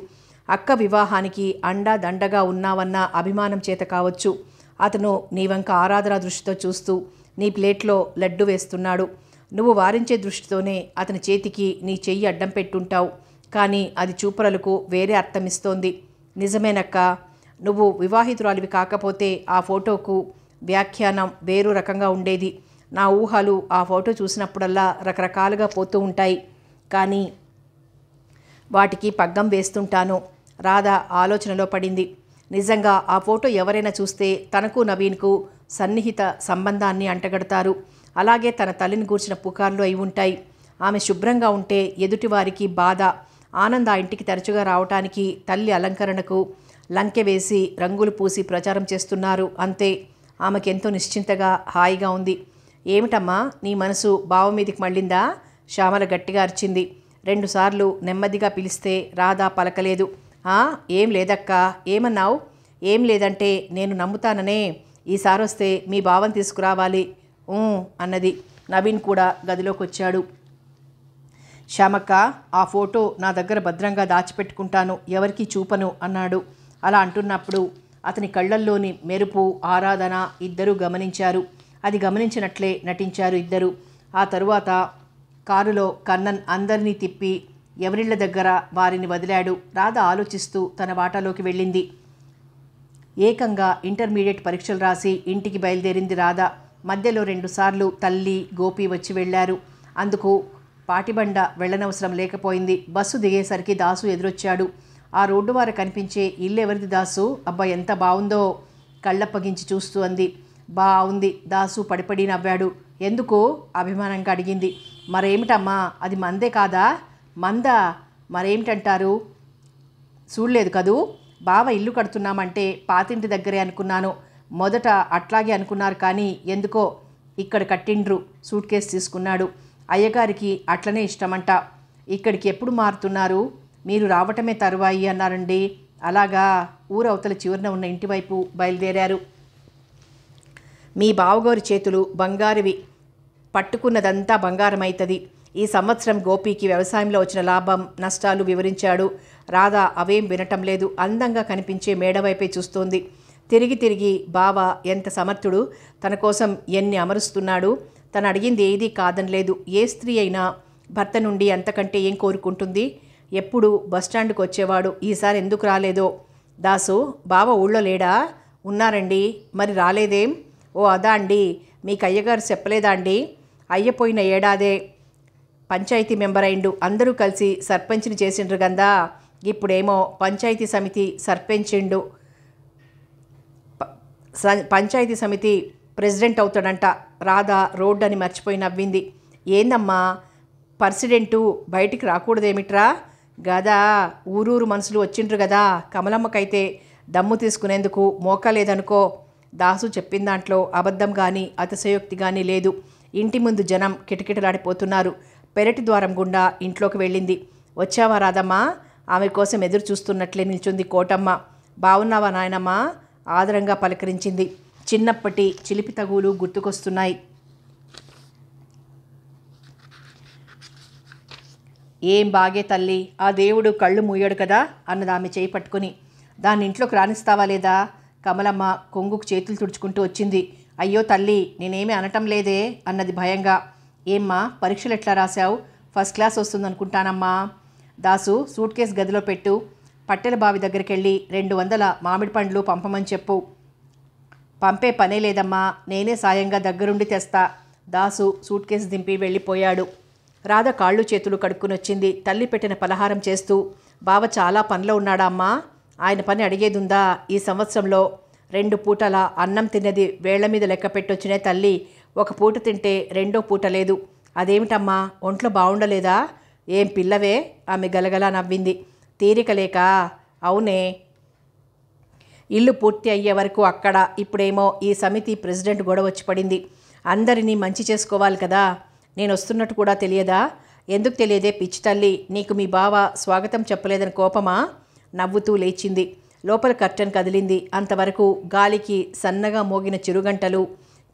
అక్క వివాహానికి అండా దండగా ఉన్నావన్న అభిమానం చేత కావచ్చు. అతను నీ వంక ఆరాధన దృష్టితో చూస్తూ నీ ప్లేట్లో లడ్డు వేస్తున్నాడు. నువ్వు వారించే దృష్టితోనే అతని చేతికి నీ చెయ్యి అడ్డం పెట్టుంటావు. కానీ అది చూపరలకు వేరే అర్థమిస్తోంది. నిజమేనక్క, నువ్వు వివాహితురాలివి కాకపోతే ఆ ఫోటోకు వ్యాఖ్యానం వేరు రకంగా ఉండేది. నా ఊహలు ఆ ఫోటో చూసినప్పుడల్లా రకరకాలుగా పోతూ ఉంటాయి. కానీ వాటికి పగ్గం వేస్తుంటాను. రాధ ఆలోచనలో పడింది. నిజంగా ఆ ఫోటో ఎవరైనా చూస్తే తనకు నవీన్కు సన్నిహిత సంబంధాన్ని అంటగడతారు. అలాగే తన తల్లిని గూర్చిన పుకార్లు అయి ఉంటాయి. ఆమె శుభ్రంగా ఉంటే ఎదుటివారికి బాధ. ఆనంద్ ఆ ఇంటికి తరచుగా రావటానికి తల్లి అలంకరణకు లంకె వేసి రంగులు పూసి ప్రచారం చేస్తున్నారు. అంతే. ఆమెకెంతో నిశ్చింతగా హాయిగా ఉంది. ఏమిటమ్మా, నీ మనసు బావ మీదికి మళ్ళిందా? శ్యామల గట్టిగా అరిచింది. 2 సార్లు నెమ్మదిగా పిలిస్తే రాధ పలకలేదు. ఏం లేదక్కా. ఏమన్నావు? ఏం లేదంటే నేను నమ్ముతాననే. ఈసారి వస్తే మీ బావని తీసుకురావాలి అన్నది. నవీన్ కూడా గదిలోకి వచ్చాడు. శ్యామక్క, ఆ ఫోటో నా దగ్గర భద్రంగా దాచిపెట్టుకుంటాను, ఎవరికీ చూపను అన్నాడు. అలా అంటున్నప్పుడు అతని కళ్ళల్లోని మెరుపు, ఆరాధన ఇద్దరూ గమనించారు. అది గమనించినట్లే నటించారు ఇద్దరు. ఆ తరువాత కారులో కన్నన్ అందరినీ తిప్పి ఎవరిళ్ల దగ్గర వారిని వదిలాడు. రాధ ఆలోచిస్తూ తన వాటాలోకి వెళ్ళింది. ఏకంగా ఇంటర్మీడియట్ పరీక్షలు రాసి ఇంటికి బయలుదేరింది రాధ. మధ్యలో 2 సార్లు తల్లి, గోపి వచ్చి వెళ్ళారు. అందుకు పాటిబండ వెళ్ళనవసరం లేకపోయింది. బస్సు దిగేసరికి దాసు ఎదురొచ్చాడు. ఆ రోడ్డు వారు కనిపించే ఇల్లు ఎవరిది దాసు? అబ్బా, ఎంత బాగుందో! కళ్ళప్పగించి చూస్తూ అంది. బాగుంది. దాసు పడిపడి నవ్వాడు. ఎందుకు అభిమానంగా అడిగింది. మరేమిటమ్మా, అది మందే కాదా? మందా? మరేమిటంటారు? చూడలేదు కదూ. బావ ఇల్లు కడుతున్నామంటే పాతింటి దగ్గరే అనుకున్నాను. మొదట అట్లాగే అనుకున్నారు, కానీ ఎందుకో ఇక్కడ కట్టిండ్రు. సూట్ కేసు తీసుకున్నాడు. అయ్యగారికి అట్లనే ఇష్టమంట. ఇక్కడికి ఎప్పుడు మారుతున్నారు? మీరు రావటమే తరువాయి అన్నారండి. అలాగా. ఊరవతల చివరన ఉన్న ఇంటివైపు బయలుదేరారు. మీ బావగారి చేతులు బంగారువి. పట్టుకున్నదంతా బంగారమైతుంది. ఈ సంవత్సరం గోపికి వ్యవసాయంలో వచ్చిన లాభం నష్టాలు వివరించాడు. రాధ అవేం వినటం లేదు. అందంగా కనిపించే మేడవైపే చూస్తోంది. తిరిగి తిరిగి బావ ఎంత సమర్థుడు, తన కోసం ఎన్ని అమరుస్తున్నాడు. తను అడిగింది ఏదీ కాదనలేదు. ఏ స్త్రీ అయినా భర్త నుండి అంతకంటే ఏం కోరుకుంటుంది? ఎప్పుడు బస్టాండ్కి వచ్చేవాడు. ఈసారి ఎందుకు రాలేదో? దాసు, బావ ఊళ్ళో లేడా? ఉన్నారండి. మరి రాలేదేం? ఓ అదా అండి. మీకు అయ్యగారు చెప్పలేదా అండి? అయ్యపోయిన ఏడాదే పంచాయతీ మెంబర్ అయిండు. అందరూ కలిసి సర్పంచ్ని చేసిండ్రు గందా. ఇప్పుడేమో పంచాయతీ సమితి సర్పంచిండు. పంచాయతీ సమితి ప్రెసిడెంట్ అవుతాడంట. రాధ రోడ్డు అని మర్చిపోయి నవ్వింది. ఏందమ్మా, ప్రెసిడెంటు బయటికి రాకూడదేమిట్రా? గదా, ఊరూరు మనుషులు వచ్చిండ్రు కదా. కమలమ్మకైతే దమ్ము తీసుకునేందుకు మోకలేదనుకో. దాసు చెప్పిన దాంట్లో అబద్ధం కానీ అతిశయోక్తి కానీ లేదు. ఇంటి ముందు జనం కిటకిటలాడిపోతున్నారు. పెరటి ద్వారం గుండా ఇంట్లోకి వెళ్ళింది. వచ్చావా రాధమ్మా? ఆమె కోసం ఎదురు చూస్తున్నట్లే నిల్చుంది కోటమ్మ. బావున్నావా నాయనమ్మా? ఆదరంగా పలకరించింది. చిన్నప్పటి చిలిపి తగులు గుర్తుకొస్తున్నాయి. ఏం బాగే తల్లి, ఆ దేవుడు కళ్ళు మూయడు కదా అన్నది ఆమె చేయి పట్టుకుని. దాన్ని ఇంట్లోకి రాణిస్తావా లేదా? కమలమ్మ కొంగుకు చేతులు తుడుచుకుంటూ వచ్చింది. అయ్యో తల్లి, నేనేమీ అనటం లేదే అన్నది భయంగా. ఏమ్మా, పరీక్షలు ఎట్లా రాశావు? ఫస్ట్ క్లాస్ వస్తుందనుకుంటానమ్మా. దాసు, సూట్ కేసు గదిలో పెట్టు. పట్టెల బావి దగ్గరికి వెళ్ళి 200 మామిడి పండ్లు పంపమని చెప్పు. పంపే పనే లేదమ్మా, నేనే సాయంగా దగ్గరుండి తెస్తా. దాసు సూట్ కేసు దింపి వెళ్ళిపోయాడు. రాధ కాళ్ళు చేతులు కడుక్కుని వచ్చింది. తల్లి పెట్టిన పలహారం చేస్తూ, బావ చాలా పనిలో ఉన్నాడా అమ్మా? ఆయన పని అడిగేదుందా? ఈ సంవత్సరంలో 2 పూటల అన్నం తిన్నది వేళ్ల మీద లెక్క పెట్టొచ్చినే తల్లి. ఒక పూట తింటే రెండో పూట లేదు. అదేమిటమ్మా, ఒంట్లో బాగుండలేదా? ఏం పిల్లవే? ఆమె గలగలా నవ్వింది. తీరిక లేక? అవునే. ఇల్లు పూర్తి అయ్యే వరకు అక్కడ. ఇప్పుడేమో ఈ సమితి ప్రెసిడెంట్ గొడవ వచ్చి పడింది. అందరినీ మంచి చేసుకోవాలి కదా. నేను వస్తున్నట్టు కూడా తెలియదా? ఎందుకు తెలియదే పిచ్చి తల్లి. నీకు మీ బావ స్వాగతం చెప్పలేదని కోపమా? నవ్వుతూ లేచింది. లోపల కర్టెన్ కదిలింది. అంతవరకు గాలికి సన్నగా మోగిన చిరుగంటలు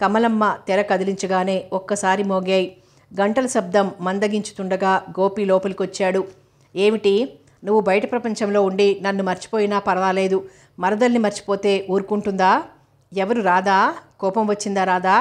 కమలమ్మ తెర కదిలించగానే ఒక్కసారి మోగాయి. గంటల శబ్దం మందగించుతుండగా గోపి లోపలికొచ్చాడు. ఏమిటి? నువ్వు బయట ప్రపంచంలో ఉండి నన్ను మర్చిపోయినా పర్వాలేదు, మరదల్ని మర్చిపోతే ఊరుకుంటుందా? ఎవరు? రాధా? కోపం వచ్చిందా రాధా?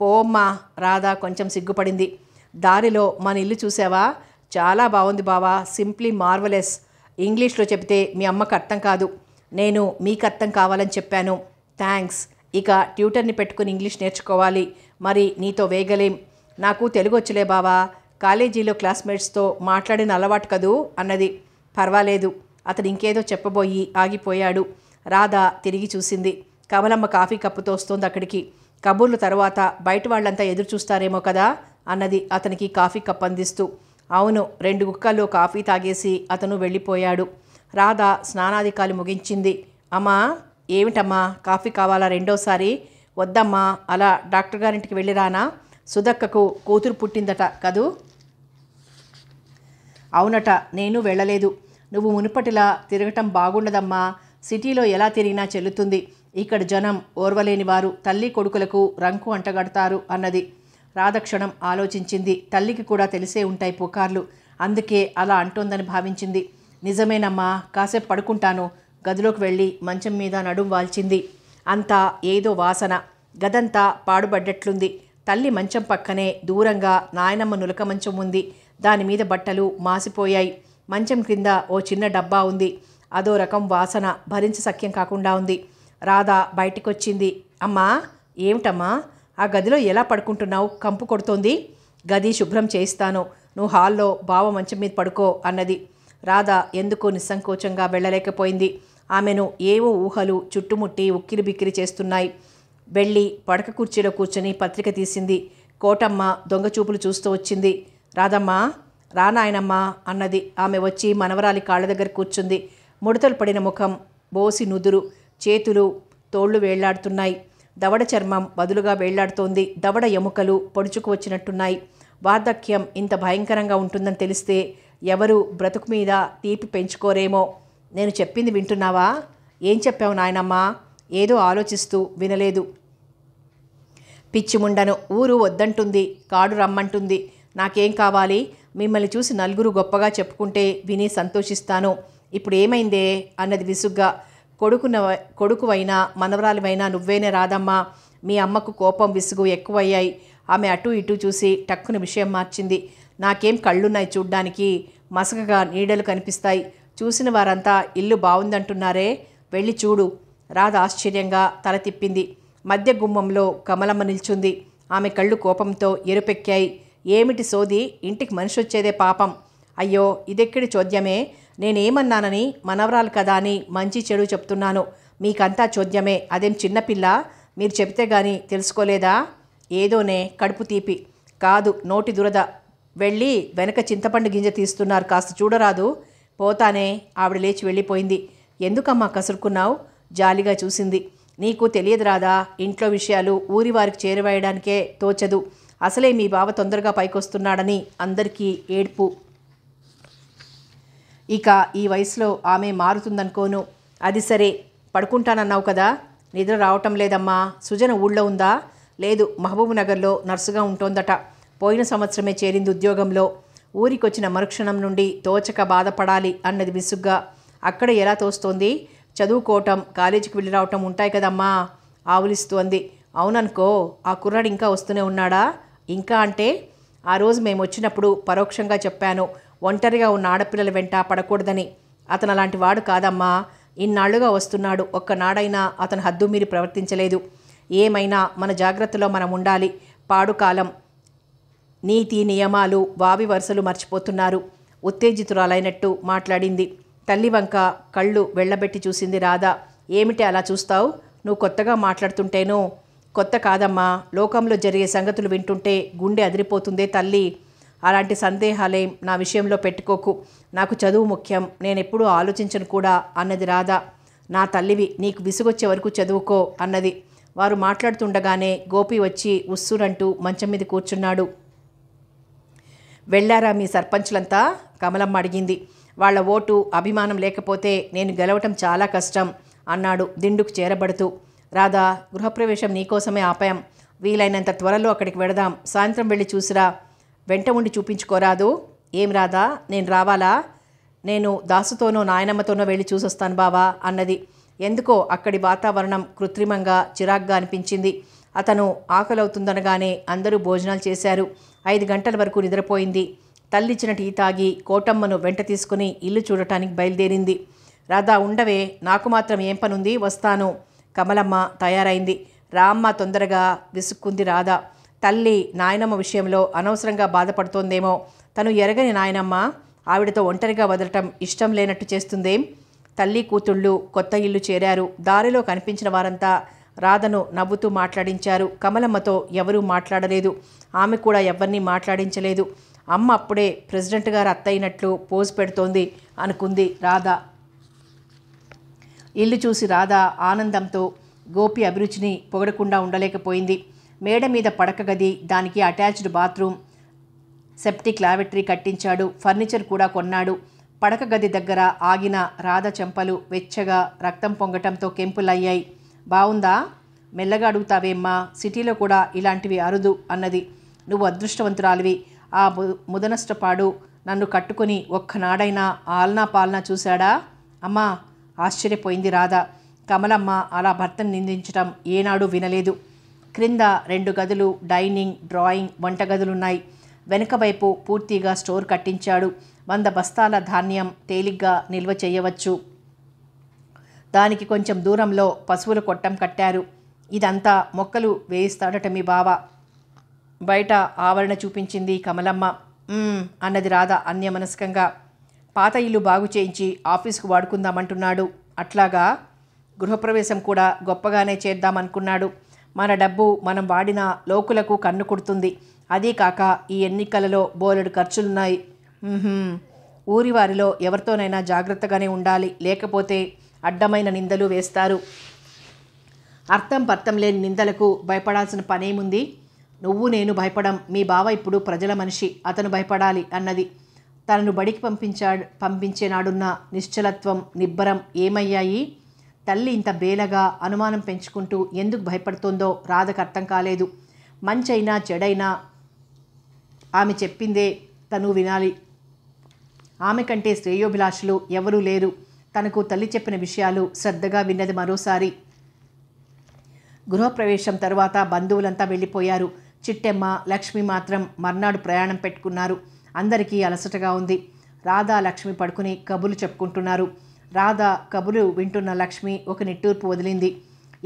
పోమ్మా. రాధా కొంచెం సిగ్గుపడింది. దారిలో మన ఇల్లు చూసావా? చాలా బాగుంది బావా, సింప్లీ మార్వలెస్. ఇంగ్లీష్లో చెబితే మీ అమ్మకు అర్థం కాదు. నేను మీకు అర్థం కావాలని చెప్పాను. థ్యాంక్స్. ఇక ట్యూటర్ని పెట్టుకుని ఇంగ్లీష్ నేర్చుకోవాలి. మరి నీతో వేగలేం. నాకు తెలుగు వచ్చలే బావా, కాలేజీలో క్లాస్మేట్స్తో మాట్లాడిన అలవాటు కదూ అన్నది. పర్వాలేదు. అతను ఇంకేదో చెప్పబోయి ఆగిపోయాడు. రాధ తిరిగి చూసింది. కమలమ్మ కాఫీ కప్పుతో వస్తోంది అక్కడికి. కబుర్లు తర్వాత బయట వాళ్ళంతా ఎదురు చూస్తారేమో కదా అన్నది అతనికి కాఫీ కప్ అందిస్తూ. అవును. 2 గుక్కల్లో కాఫీ తాగేసి అతను వెళ్ళిపోయాడు. రాధ స్నానాధికాలు ముగించింది. అమ్మా. ఏమిటమ్మా, కాఫీ కావాలా రెండోసారి? వద్దమ్మా, అలా డాక్టర్ గారింటికి వెళ్ళిరానా? సుధక్కకు కూతురు పుట్టిందట కదూ? అవునట. నేను వెళ్ళలేదు. నువ్వు మునుపటిలా తిరగటం బాగుండదమ్మా. సిటీలో ఎలా తిరిగినా చెల్లుతుంది. ఇక్కడ జనం ఓర్వలేని వారు తల్లి కొడుకులకు రంకు అంటగడతారు అన్నది. రాధక్షణం ఆలోచించింది. తల్లికి కూడా తెలిసే ఉంటాయి పుకార్లు. అందుకే అలా అంటోందని భావించింది. నిజమేనమ్మా, కాసేపు పడుకుంటాను. గదిలోకి వెళ్ళి మంచం మీద నడుం వాల్చింది. అంతా ఏదో వాసన. గదంతా పాడుబడ్డట్లుంది. తల్లి మంచం పక్కనే దూరంగా నాయనమ్మ నులక మంచం ఉంది. దానిమీద బట్టలు మాసిపోయాయి. మంచం క్రింద ఓ చిన్న డబ్బా ఉంది. అదో రకం వాసన భరించ సఖ్యం కాకుండా ఉంది. రాధ బయటికొచ్చింది. అమ్మా. ఏమిటమ్మా, ఆ గదిలో ఎలా పడుకుంటున్నావు? కంపు కొడుతోంది. గది శుభ్రం చేయిస్తాను, నువ్వు హాల్లో బావ మంచం మీద పడుకో అన్నది. రాధ ఎందుకో నిస్సంకోచంగా వెళ్ళలేకపోయింది. ఆమెను ఏవో ఊహలు చుట్టుముట్టి ఉక్కిరి బిక్కిరి చేస్తున్నాయి. వెళ్ళి పడక కుర్చీలో కూర్చొని పత్రిక తీసింది. కోటమ్మ దొంగచూపులు చూస్తూ వచ్చింది. రాధమ్మ, రా నాయనమ్మ అన్నది. ఆమె వచ్చి మనవరాలి కాళ్ళ దగ్గర కూర్చుంది. ముడతలు పడిన ముఖం, బోసి నుదురు, చేతులు తోళ్లు వేళ్లాడుతున్నాయి. దవడ చర్మం వదులుగా వేళ్లాడుతోంది. దవడ ఎముకలు పొడుచుకు వచ్చినట్టున్నాయి. వార్ధక్యం ఇంత భయంకరంగా ఉంటుందని తెలిస్తే ఎవరు బ్రతుకు మీద తీపి పెంచుకోరేమో. నేను చెప్పింది వింటున్నావా? ఏం చెప్పావు నాయనమ్మ? ఏదో ఆలోచిస్తూ వినలేదు. పిచ్చిముండను, ఊరు వద్దంటుంది, కాడు రమ్మంటుంది. నాకేం కావాలి? మిమ్మల్ని చూసి నలుగురు గొప్పగా చెప్పుకుంటే విని సంతోషిస్తాను. ఇప్పుడు ఏమైందే అన్నది విసుగ్గా. కొడుకువైనా మనవరాలివైనా నువ్వేనే రాదమ్మా. మీ అమ్మకు కోపం విసుగు ఎక్కువయ్యాయి. ఆమె అటు ఇటు చూసి టక్కున విషయం మార్చింది. నాకేం కళ్ళున్నాయి చూడ్డానికి? మసకగా నీడలు కనిపిస్తాయి. చూసిన వారంతా ఇల్లు బాగుందంటున్నారే, వెళ్ళి చూడు. రాధ ఆశ్చర్యంగా తల తిప్పింది. మధ్య గుమ్మంలో కమలమ్మ నిల్చుంది. ఆమె కళ్ళు కోపంతో ఎరుపెక్కాయి. ఏమిటి సోది? ఇంటికి మనిషి వచ్చేదే పాపం. అయ్యో, ఇదెక్కడి చోద్యమే? నేనేమన్నానని? మనవరాలు కదా అని మంచి చెడు చెప్తున్నాను. మీకంతా చోద్యమే. అదేం చిన్నపిల్ల? మీరు చెప్తే గాని తెలుసుకోలేదా? ఏదోనే, కడుపు తీపి కాదు, నోటి దురద. వెళ్ళి వెనక చింతపండు గింజ తీస్తున్నారు, కాస్త చూడరాదు? పోతానే. ఆవిడ లేచి వెళ్ళిపోయింది. ఎందుకమ్మా కసురుకున్నావు? జాలిగా చూసింది. నీకు తెలియదు రాదా, ఇంట్లో విషయాలు ఊరి వారికి చేరవేయడానికే తోచదు. అసలే మీ బావ తొందరగా పైకొస్తున్నాడని అందరికీ ఏడ్పు. ఇక ఈ వయసులో ఆమె మారుతుందనుకోను. అది సరే, పడుకుంటానన్నావు కదా? నిద్ర రావటం లేదమ్మా. సుజన ఊళ్ళో ఉందా? లేదు, మహబూబ్ నగర్లో నర్సుగా ఉంటోందట. పోయిన సంవత్సరమే చేరింది ఉద్యోగంలో. ఊరికొచ్చిన మరుక్షణం నుండి తోచక బాధపడాలి అన్నది విసుగ్గా. అక్కడ ఎలా తోస్తోంది? చదువుకోవటం, కాలేజీకి వెళ్ళి రావటం ఉంటాయి కదమ్మా ఆవులిస్తూ అంది. అవుననుకో. ఆ కుర్రాడు ఇంకా వస్తూనే ఉన్నాడా? ఇంకా అంటే ఆ రోజు మేము వచ్చినప్పుడు పరోక్షంగా చెప్పాను, ఒంటరిగా ఉన్న ఆడపిల్లల వెంట పడకూడదని. అతను అలాంటి వాడు కాదమ్మా. ఇన్నాళ్లుగా వస్తున్నాడు. ఒక్కనాడైనా అతను హద్దు మీరి ప్రవర్తించలేదు. ఏమైనా మన జాగ్రత్తలో మనం ఉండాలి. పాడుకాలం, నీతి నియమాలు, వావి వరుసలు మర్చిపోతున్నారు. ఉత్తేజితురాలైనట్టు మాట్లాడింది. తల్లి వంక కళ్ళు వెళ్ళబెట్టి చూసింది రాధ. ఏమిటి అలా చూస్తావు? నువ్వు కొత్తగా మాట్లాడుతుంటేనో? కొత్త కాదమ్మా. లోకంలో జరిగే సంగతులు వింటుంటే గుండె అదిరిపోతుందే తల్లి. అలాంటి సందేహాలేం నా విషయంలో పెట్టుకోకు. నాకు చదువు ముఖ్యం. నేనెప్పుడూ ఆలోచించను కూడా అన్నది రాధ. నా తల్లివి, నీకు విసుగొచ్చే వరకు చదువుకో అన్నది. వారు మాట్లాడుతుండగానే గోపి వచ్చి ఉస్సురంటూ మంచం మీద కూర్చున్నాడు. వెళ్ళారా మీ సర్పంచ్లంతా? కమలమ్మ అడిగింది. వాళ్ల ఓటు అభిమానం లేకపోతే నేను గెలవటం చాలా కష్టం అన్నాడు దిండుకు చేరబడుతూ. రాధా, గృహప్రవేశం నీకోసమే ఆపాం. వీలైనంత త్వరలో అక్కడికి వెడదాం. సాయంత్రం వెళ్ళి చూసిరా. వెంట ఉండి చూపించుకోరాదు? ఏం రాధా, నేను రావాలా? నేను దాసుతోనో నాయనమ్మతోనో వెళ్ళి చూసొస్తాను బావా అన్నది. ఎందుకో అక్కడి వాతావరణం కృత్రిమంగా చిరాగ్గా అనిపించింది. అతను ఆకలవుతుందనగానే అందరూ భోజనాలు చేశారు. 5 గంటల వరకు నిద్రపోయింది. తల్లిచ్చిన టీ తాగి కోటమ్మను వెంట తీసుకుని ఇల్లు చూడటానికి బయలుదేరింది. రాధా, ఉండవే, నాకు మాత్రం ఏం పనుంది, వస్తాను. కమలమ్మ తయారైంది. రామ్మ తొందరగా విసుక్కుంది రాధ. తల్లి నాయనమ్మ విషయంలో అనవసరంగా బాధపడుతోందేమో. తను ఎరగని నాయనమ్మ ఆవిడతో ఒంటరిగా వదలటం ఇష్టం లేనట్టు చేస్తుందేం? తల్లి కూతుళ్ళు కొత్త ఇల్లు చేరారు. దారిలో కనిపించిన వారంతా రాధను నవ్వుతూ మాట్లాడించారు. కమలమ్మతో ఎవరూ మాట్లాడలేదు. ఆమె కూడా ఎవరినీ మాట్లాడించలేదు. అమ్మ అప్పుడే ప్రెసిడెంట్ గారు అత్తయినట్లు పోజు పెడుతోంది అనుకుంది రాధ. ఇల్లు చూసి రాధ ఆనందంతో గోపి అభిరుచిని పొగడకుండా ఉండలేకపోయింది. మేడ మీద పడక గది, దానికి అటాచ్డ్ బాత్రూమ్, సెప్టిక్ లాబెటరీ కట్టించాడు. ఫర్నిచర్ కూడా కొన్నాడు. పడక గది దగ్గర ఆగిన రాధ చెంపలు వెచ్చగా రక్తం పొంగటంతో కెంపులయ్యాయి. బావుందా? మెల్లగా అడుగుతావేమ్మా, సిటీలో కూడా ఇలాంటివి అరుదు అన్నది. నువ్వు అదృష్టవంతురాలివి. ఆ ముదనష్టపాడు నన్ను కట్టుకుని ఒక్కనాడైనా ఆల్నా పాలనా చూశాడా? అమ్మా, ఆశ్చర్యపోయింది రాధ. కమలమ్మ అలా భర్తను నిందించటం ఏనాడు వినలేదు. క్రింద 2 గదులు, డైనింగ్, డ్రాయింగ్, వంటగదులున్నాయి. వెనుక వైపు పూర్తిగా స్టోర్ కట్టించాడు. 100 బస్తాల ధాన్యం తేలిగ్గా నిల్వ చేయవచ్చు. దానికి కొంచెం దూరంలో పశువుల కొట్టం కట్టారు. ఇదంతా మొక్కలు వేయిస్తాడట మీ బావ. బయట ఆవరణ చూపించింది కమలమ్మ. అన్నది రాధ అన్యమనస్కంగా. పాత ఇల్లు బాగు చేయించి ఆఫీస్కు వాడుకుందామంటున్నాడు. అట్లాగా? గృహప్రవేశం కూడా గొప్పగానే చేద్దామనుకున్నాడు. మన డబ్బు మనం వాడిన లోకులకు కన్ను కుడుతుంది. అదీ కాక ఈ ఎన్నికలలో బోలెడు ఖర్చులున్నాయి. ఊరి వారిలో ఎవరితోనైనా జాగ్రత్తగానే ఉండాలి, లేకపోతే అడ్డమైన నిందలు వేస్తారు. అర్థం పర్థం లేని నిందలకు భయపడాల్సిన పనేముంది? నువ్వు నేను భయపడం, మీ బావ ఇప్పుడు ప్రజల మనిషి, అతను భయపడాలి అన్నది. తనను బడికి పంపించేనాడున్న నిశ్చలత్వం, నిబ్బరం ఏమయ్యాయి? తల్లి ఇంత బేలగా అనుమానం పెంచుకుంటూ ఎందుకు భయపడుతోందో రాధకు అర్థం కాలేదు. మంచైనా చెడైనా ఆమె చెప్పిందే తను వినాలి. ఆమె కంటే శ్రేయోభిలాషులు ఎవరూ లేరు. తనకు తల్లి చెప్పిన విషయాలు శ్రద్ధగా విన్నది మరోసారి. గృహప్రవేశం తరువాత బంధువులంతా వెళ్ళిపోయారు. చిట్టెమ్మ, లక్ష్మి మాత్రం మర్నాడు ప్రయాణం పెట్టుకున్నారు. అందరికీ అలసటగా ఉంది. రాధ, లక్ష్మి పడుకుని కబుర్లు చెప్పుకుంటున్నారు. రాధ కబుర్లు వింటున్న లక్ష్మి ఒక నిట్టూర్పు వదిలింది.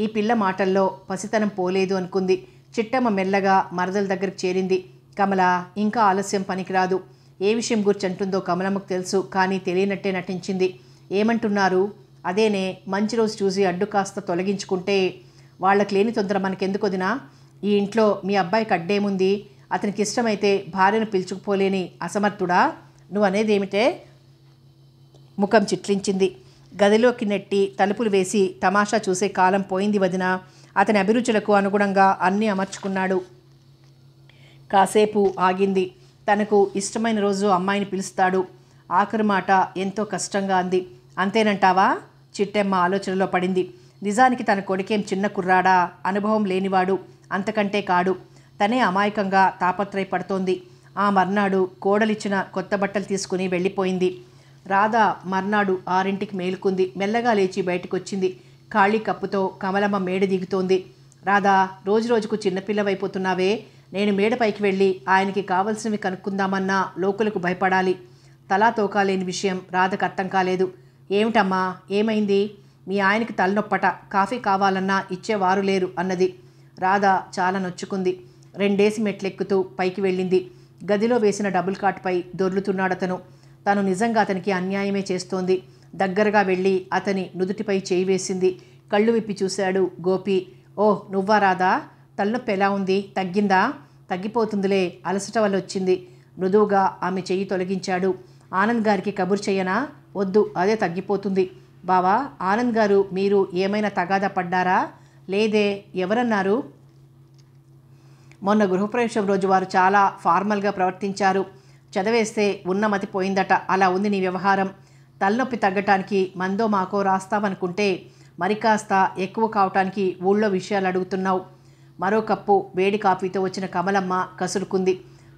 ఈ పిల్ల మాటల్లో పసితనం పోలేదు అనుకుంది. చిట్టమ్మ మెల్లగా మరదల దగ్గరికి చేరింది. కమల, ఇంకా ఆలస్యం పనికిరాదు. ఏ విషయం గురించి అంటుందో కమలమ్మకు తెలుసు, కానీ తెలియనట్టే నటించింది. ఏమంటున్నారు? అదేనే, మంచి రోజు చూసి అడ్డు కాస్త తొలగించుకుంటే. వాళ్ళకి లేని తొందర మనకెందుకు వదినా? ఈ ఇంట్లో మీ అబ్బాయికి అడ్డేముంది? అతనికి ఇష్టమైతే భార్యను పిలుచుకుపోలేని అసమర్థుడా? నువ్వు అనేదేమిటే? ముఖం చిట్లించింది. గదిలోకి నెట్టి తలుపులు వేసి తమాషా చూసే కాలం పోయింది వదిన. అతని అభిరుచులకు అనుగుణంగా అన్నీ అమర్చుకున్నాడు. కాసేపు ఆగింది. తనకు ఇష్టమైన రోజు అమ్మాయిని పిలుస్తాడు. ఆఖరి మాట ఎంతో కష్టంగా అంది. అంతేనంటావా? చిట్టెమ్మ ఆలోచనలో పడింది. నిజానికి తన కొడుకేం చిన్న కుర్రాడా? అనుభవం లేనివాడు, అంతకంటే కాడు. తనే అమాయకంగా తాపత్రయపడుతోంది. ఆ మర్నాడు కోడలిచ్చిన కొత్త బట్టలు తీసుకుని వెళ్ళిపోయింది. రాధ మర్నాడు 6ంటికి మేలుకుంది. మెల్లగా లేచి బయటకొచ్చింది. ఖాళీ కప్పుతో కమలమ్మ మేడ దిగుతోంది. రాధా, రోజు రోజుకు చిన్నపిల్లవైపోతున్నావే. నేను మేడపైకి వెళ్ళి ఆయనకి కావలసినవి కనుక్కుందామన్నా లోకులకు భయపడాలి. తలా తోకాలేని విషయం రాధకు అర్థం కాలేదు. ఏమిటమ్మా, ఏమైంది? మీ ఆయనకి తలనొప్పట, కాఫీ కావాలన్నా ఇచ్చేవారు లేరు అన్నది. రాధ చాలా నొచ్చుకుంది. 2 మెట్లెక్కుతూ పైకి వెళ్ళింది. గదిలో వేసిన డబుల్ కాట్పై దొర్లుతున్నాడతను. తను నిజంగా అతనికి అన్యాయమే చేస్తోంది. దగ్గరగా వెళ్ళి అతని నుదుటిపై చేయి వేసింది. కళ్ళు విప్పి చూశాడు గోపి. ఓ, నువ్వా రాధా? తలనొప్పి ఎలా ఉంది? తగ్గిందా? తగ్గిపోతుందిలే, అలసట వల్ల వచ్చింది. మృదువుగా ఆమె చెయ్యి తొలగించాడు. ఆనంద్ గారికి కబురు చెయ్యనా? వద్దు, అదే తగ్గిపోతుంది. బావా, ఆనంద్ గారు మీరు ఏమైనా తగాదా పడ్డారా? లేదే, ఎవరన్నారు? మొన్న గృహప్రవేశం రోజు వారు చాలా ఫార్మల్గా ప్రవర్తించారు. చదివేస్తే ఉన్నమతి పోయిందట. అలా ఉంది నీ వ్యవహారం. తలనొప్పి తగ్గటానికి మందో మాకో రాస్తావనుకుంటే మరి కాస్త ఎక్కువ కావటానికి ఊళ్ళో విషయాలు అడుగుతున్నావు. మరో కప్పు వేడి కాఫీతో వచ్చిన కమలమ్మ కసురుకుంది.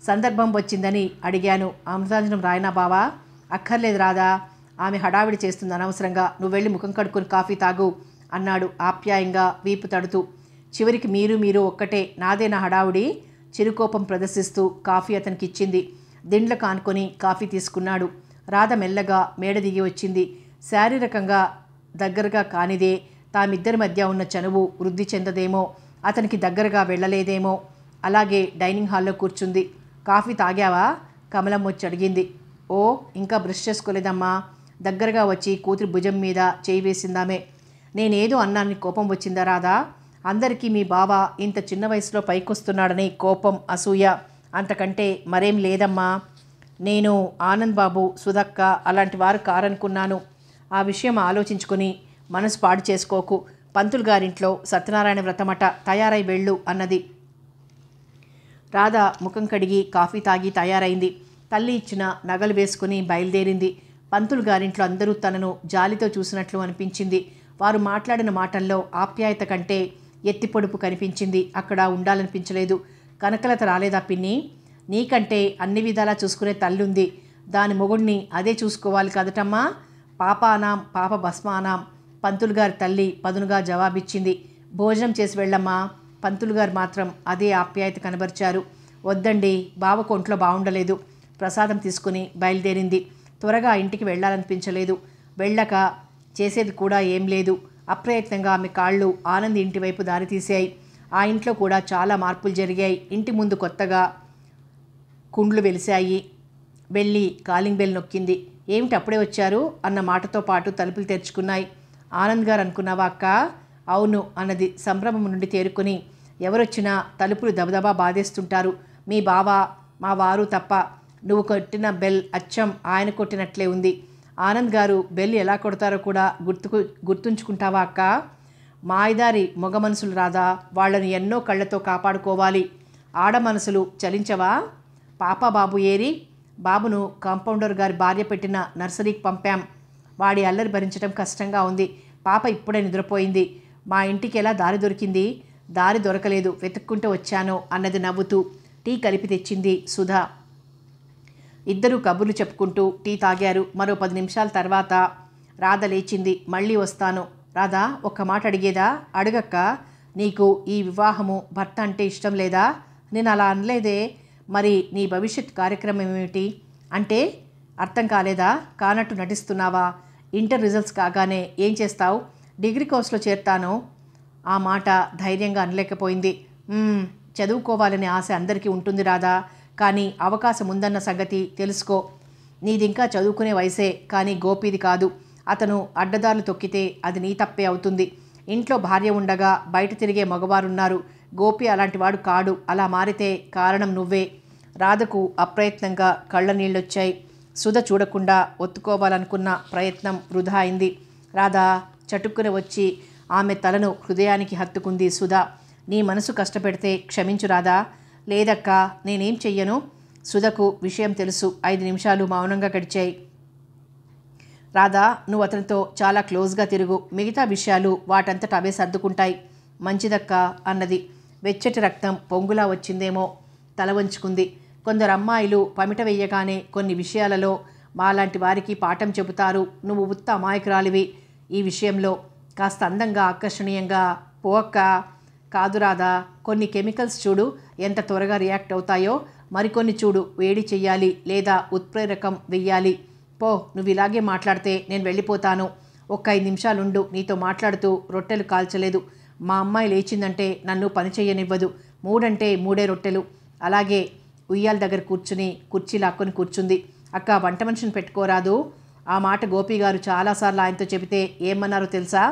సందర్భం వచ్చిందని అడిగాను. అమృతాంజనం రాయనా బావా? అక్కర్లేదు రాదా, ఆమె హడావిడి చేస్తుంది అనవసరంగా. నువ్వు వెళ్ళి ముఖం కడుక్కుని కాఫీ తాగు అన్నాడు ఆప్యాయంగా వీపు తడుతూ. చివరికి మీరు ఒక్కటే, నాదే నా హడావుడి. చిరుకోపం ప్రదర్శిస్తూ కాఫీ అతనికి ఇచ్చింది. దిండ్లకు ఆనుకొని కాఫీ తీసుకున్నాడు. రాధ మెల్లగా మేడ దిగి వచ్చింది. శారీరకంగా దగ్గరగా కానిదే, తామిద్దరి మధ్య ఉన్న చనువు వృద్ధి చెందదేమో, అతనికి దగ్గరగా వెళ్ళలేదేమో. అలాగే డైనింగ్ హాల్లో కూర్చుంది. కాఫీ తాగావా? కమలమ్మ వచ్చి అడిగింది. ఓ, ఇంకా బ్రష్ చేసుకోలేదమ్మా. దగ్గరగా వచ్చి కూతురి భుజం మీద చేయి వేసిందామే. నేనేదో అన్నాన్ని కోపం వచ్చిందా రాధా? అందరికీ మీ బావ ఇంత చిన్న వయసులో పైకొస్తున్నాడని కోపం, అసూయ, అంతకంటే మరేం లేదమ్మా. నేను ఆనంద్ బాబు, సుధక్క అలాంటి వారు కారనుకున్నాను. ఆ విషయం ఆలోచించుకుని మనసు పాడు చేసుకోకు. పంతులు గారింట్లో సత్యనారాయణ వ్రతమట, తయారై వెళ్ళు అన్నది. రాధ ముఖం కడిగి కాఫీ తాగి తయారైంది. తల్లి ఇచ్చిన నగలు వేసుకుని బయలుదేరింది. పంతులు గారింట్లో అందరూ తనను జాలితో చూసినట్లు అనిపించింది. వారు మాట్లాడిన మాటల్లో ఆప్యాయత కంటే ఎత్తిపొడుపు కనిపించింది. అక్కడ ఉండాలనిపించలేదు. కనకలత రాలేదా పిన్ని? నీకంటే అన్ని విధాలా చూసుకునే తల్లుంది. దాని మొగుడిని అదే చూసుకోవాలి కదటమ్మా. పాపానాం పాప భస్మానాం. పంతులు గారి తల్లి పదునుగా జవాబిచ్చింది. భోజనం చేసి వెళ్ళమ్మా. పంతులు గారు మాత్రం అదే ఆప్యాయత కనబరిచారు. వద్దండి, బావకు ఒంట్లో బాగుండలేదు. ప్రసాదం తీసుకుని బయలుదేరింది. త్వరగా ఇంటికి వెళ్ళాలనిపించలేదు. వెళ్ళక చేసేది కూడా ఏం లేదు. అప్రయత్నంగా ఆమె కాళ్ళు ఆనంద్ ఇంటి వైపు దారితీశాయి. ఆ ఇంట్లో కూడా చాలా మార్పులు జరిగాయి. ఇంటి ముందు కొత్తగా కుండ్లు వెలిశాయి. వెళ్ళి కాలింగ్ బెల్ నొక్కింది. ఏమిటి అప్పుడే వచ్చారు అన్న మాటతో పాటు తలుపులు తెరుచుకున్నాయి. ఆనంద్ గారు అనుకున్నావా అక్క? అవును అన్నది సంభ్రమం నుండి తేరుకుని. ఎవరొచ్చినా తలుపులు దబదబా బాధేస్తుంటారు. మీ బావ మా వారు తప్ప. నువ్వు కొట్టిన బెల్ అచ్చం ఆయన కొట్టినట్లే ఉంది. ఆనంద్ గారు బెల్ ఎలా కొడతారో కూడా గుర్తుంచుకుంటావా అక్క? మాయదారి మొగ మనసులు రాదా, వాళ్ళని ఎన్నో కళ్ళతో కాపాడుకోవాలి. ఆడ మనసులు చలించవా? పాప బాబు ఏరి? బాబును కాంపౌండర్ గారి భార్య పెట్టిన నర్సరీకి పంపాం. వాడి అల్లరి భరించడం కష్టంగా ఉంది. పాప ఇప్పుడే నిద్రపోయింది. మా ఇంటికి ఎలా దారి దొరికింది? దారి దొరకలేదు, వెతుక్కుంటూ వచ్చాను అన్నది నవ్వుతూ. టీ కలిపి తెచ్చింది సుధా. ఇద్దరూ కబుర్లు చెప్పుకుంటూ టీ తాగారు. మరో 10 నిమిషాల తర్వాత రాధ లేచింది. మళ్ళీ వస్తాను. రాధా, ఒక్క మాట అడిగేదా? అడగక్క. నీకు ఈ వివాహము భర్త అంటే ఇష్టం లేదా? నేను అలా అనలేదే. మరి నీ భవిష్యత్ కార్యక్రమం ఏమిటి? అంటే అర్థం కాలేదా? కానట్టు నటిస్తున్నావా? ఇంటర్ రిజల్ట్స్ కాగానే ఏం చేస్తావు? డిగ్రీ కోర్సులో చేరుతాను. ఆ మాట ధైర్యంగా అనలేకపోయింది. చదువుకోవాలనే ఆశ అందరికీ ఉంటుంది రాదా, కానీ అవకాశం ఉందన్న సంగతి తెలుసుకో. నీదింకా చదువుకునే వయసే, కానీ గోపిది కాదు. అతను అడ్డదారులు తొక్కితే అది నీ తప్పే అవుతుంది. ఇంట్లో భార్య ఉండగా బయట తిరిగే మగవారున్నారు. గోపి అలాంటి వాడు కాడు. అలా మారితే కారణం నువ్వే. రాధకు అప్రయత్నంగా కళ్ళ నీళ్ళొచ్చాయి. సుధ చూడకుండా ఒత్తుకోవాలనుకున్న ప్రయత్నం వృధా అయింది. రాధ చటుక్కున వచ్చి ఆమె తలను హృదయానికి హత్తుకుంది. సుధ, నీ మనసు కష్టపెడితే క్షమించు రాధా. లేదక్క, నేనేం చెయ్యను. సుధకు విషయం తెలుసు. 5 నిమిషాలు మౌనంగా గడిచాయి. రాధా, నువ్వు అతనితో చాలా క్లోజ్గా తిరుగు. మిగతా విషయాలు వాటంతట అవే సర్దుకుంటాయి. మంచిదక్క అన్నది. వెచ్చటి రక్తం పొంగులా వచ్చిందేమో. తల వంచుకుంది. కొందరు అమ్మాయిలు పమిట వెయ్యగానే కొన్ని విషయాలలో మాలాంటి వారికి పాఠం చెబుతారు. నువ్వు ఉత్త అమాయకురాలివి. ఈ విషయంలో కాస్త అందంగా ఆకర్షణీయంగా పోక్క. కాదు రాదా, కొన్ని కెమికల్స్ చూడు ఎంత త్వరగా రియాక్ట్ అవుతాయో. మరికొన్ని చూడు, వేడి చెయ్యాలి లేదా ఉత్ప్రేరకం వెయ్యాలి. పో, నువ్వు ఇలాగే మాట్లాడితే నేను వెళ్ళిపోతాను. ఒక్క 5 నిమిషాలుండు. నీతో మాట్లాడుతూ రొట్టెలు కాల్చలేదు. మా అమ్మాయి లేచిందంటే నన్ను పని చెయ్యనివ్వదు. 3 అంటే 3 రొట్టెలు. అలాగే ఉయ్యాల దగ్గర కూర్చుని కుర్చీ లాక్కొని కూర్చుంది. అక్క, వంట మనిషిని పెట్టుకోరాదు. ఆ మాట గోపిగారు చాలాసార్లు ఆయనతో చెబితే ఏమన్నారో తెలుసా?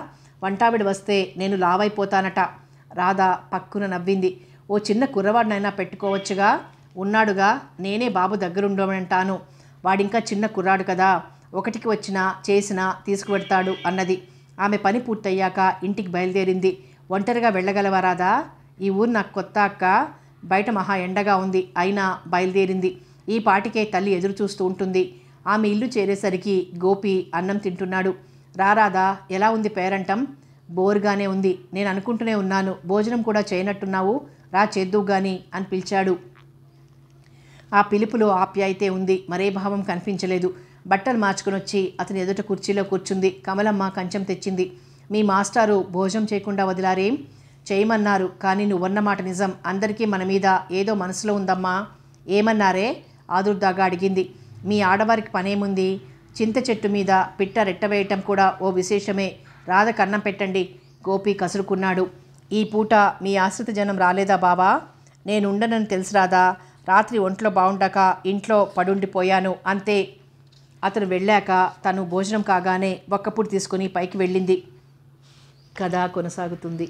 వంటావిడ వస్తే నేను లావైపోతానట. రాధ పక్కున నవ్వింది. ఓ చిన్న కుర్రవాడినైనా పెట్టుకోవచ్చుగా. ఉన్నాడుగా. నేనే బాబు దగ్గరుండమంటాను. వాడింకా చిన్న కుర్రాడు కదా. ఒకటికి వచ్చినా చేసినా తీసుకువెడతాడు అన్నది. ఆమె పని పూర్తయ్యాక ఇంటికి బయలుదేరింది. ఒంటరిగా వెళ్ళగలవా రాధా? ఈ ఊరు నాకు కొత్త అక్క. బయట మహా ఎండగా ఉంది. అయినా బయలుదేరింది. ఈ పాటికే తల్లి ఎదురు చూస్తూ ఉంటుంది. ఆమె ఇల్లు చేరేసరికి గోపి అన్నం తింటున్నాడు. రారాదా, ఎలా ఉంది పేరంటం? బోరుగానే ఉంది. నేను అనుకుంటూనే ఉన్నాను. భోజనం కూడా చేయనట్టున్నావు. రా చేద్దువు గాని అని పిలిచాడు. ఆ పిలుపులో ఆప్యాయతే ఉంది. మరే భావం కనిపించలేదు. బట్టలు మార్చుకుని వచ్చి అతని ఎదుట కుర్చీలో కూర్చుంది. కమలమ్మ కంచం తెచ్చింది. మీ మాస్టారు భోజనం చేయకుండా వదిలారేం? చేయమన్నారు, కానీ నువ్వన్నమాట నిజం. అందరికీ మన మీద ఏదో మనసులో ఉందమ్మా. ఏమన్నారే? ఆదుర్దాగా అడిగింది. మీ ఆడవారికి పనేముంది? చింత చెట్టు మీద పిట్ట రెట్టవేయటం కూడా ఓ విశేషమే. రాధ కన్నం పెట్టండి. గోపి కసురుకున్నాడు. ఈ పూట మీ ఆశ్రిత జనం రాలేదా బావా? నేనుండనని తెలుసు రాదా. రాత్రి ఒంట్లో బాగుండక ఇంట్లో పడుండిపోయాను అంతే. అతను వెళ్ళాక తను భోజనం కాగానే ఒక్కపూట తీసుకుని పైకి వెళ్ళింది. కథ కొనసాగుతుంది.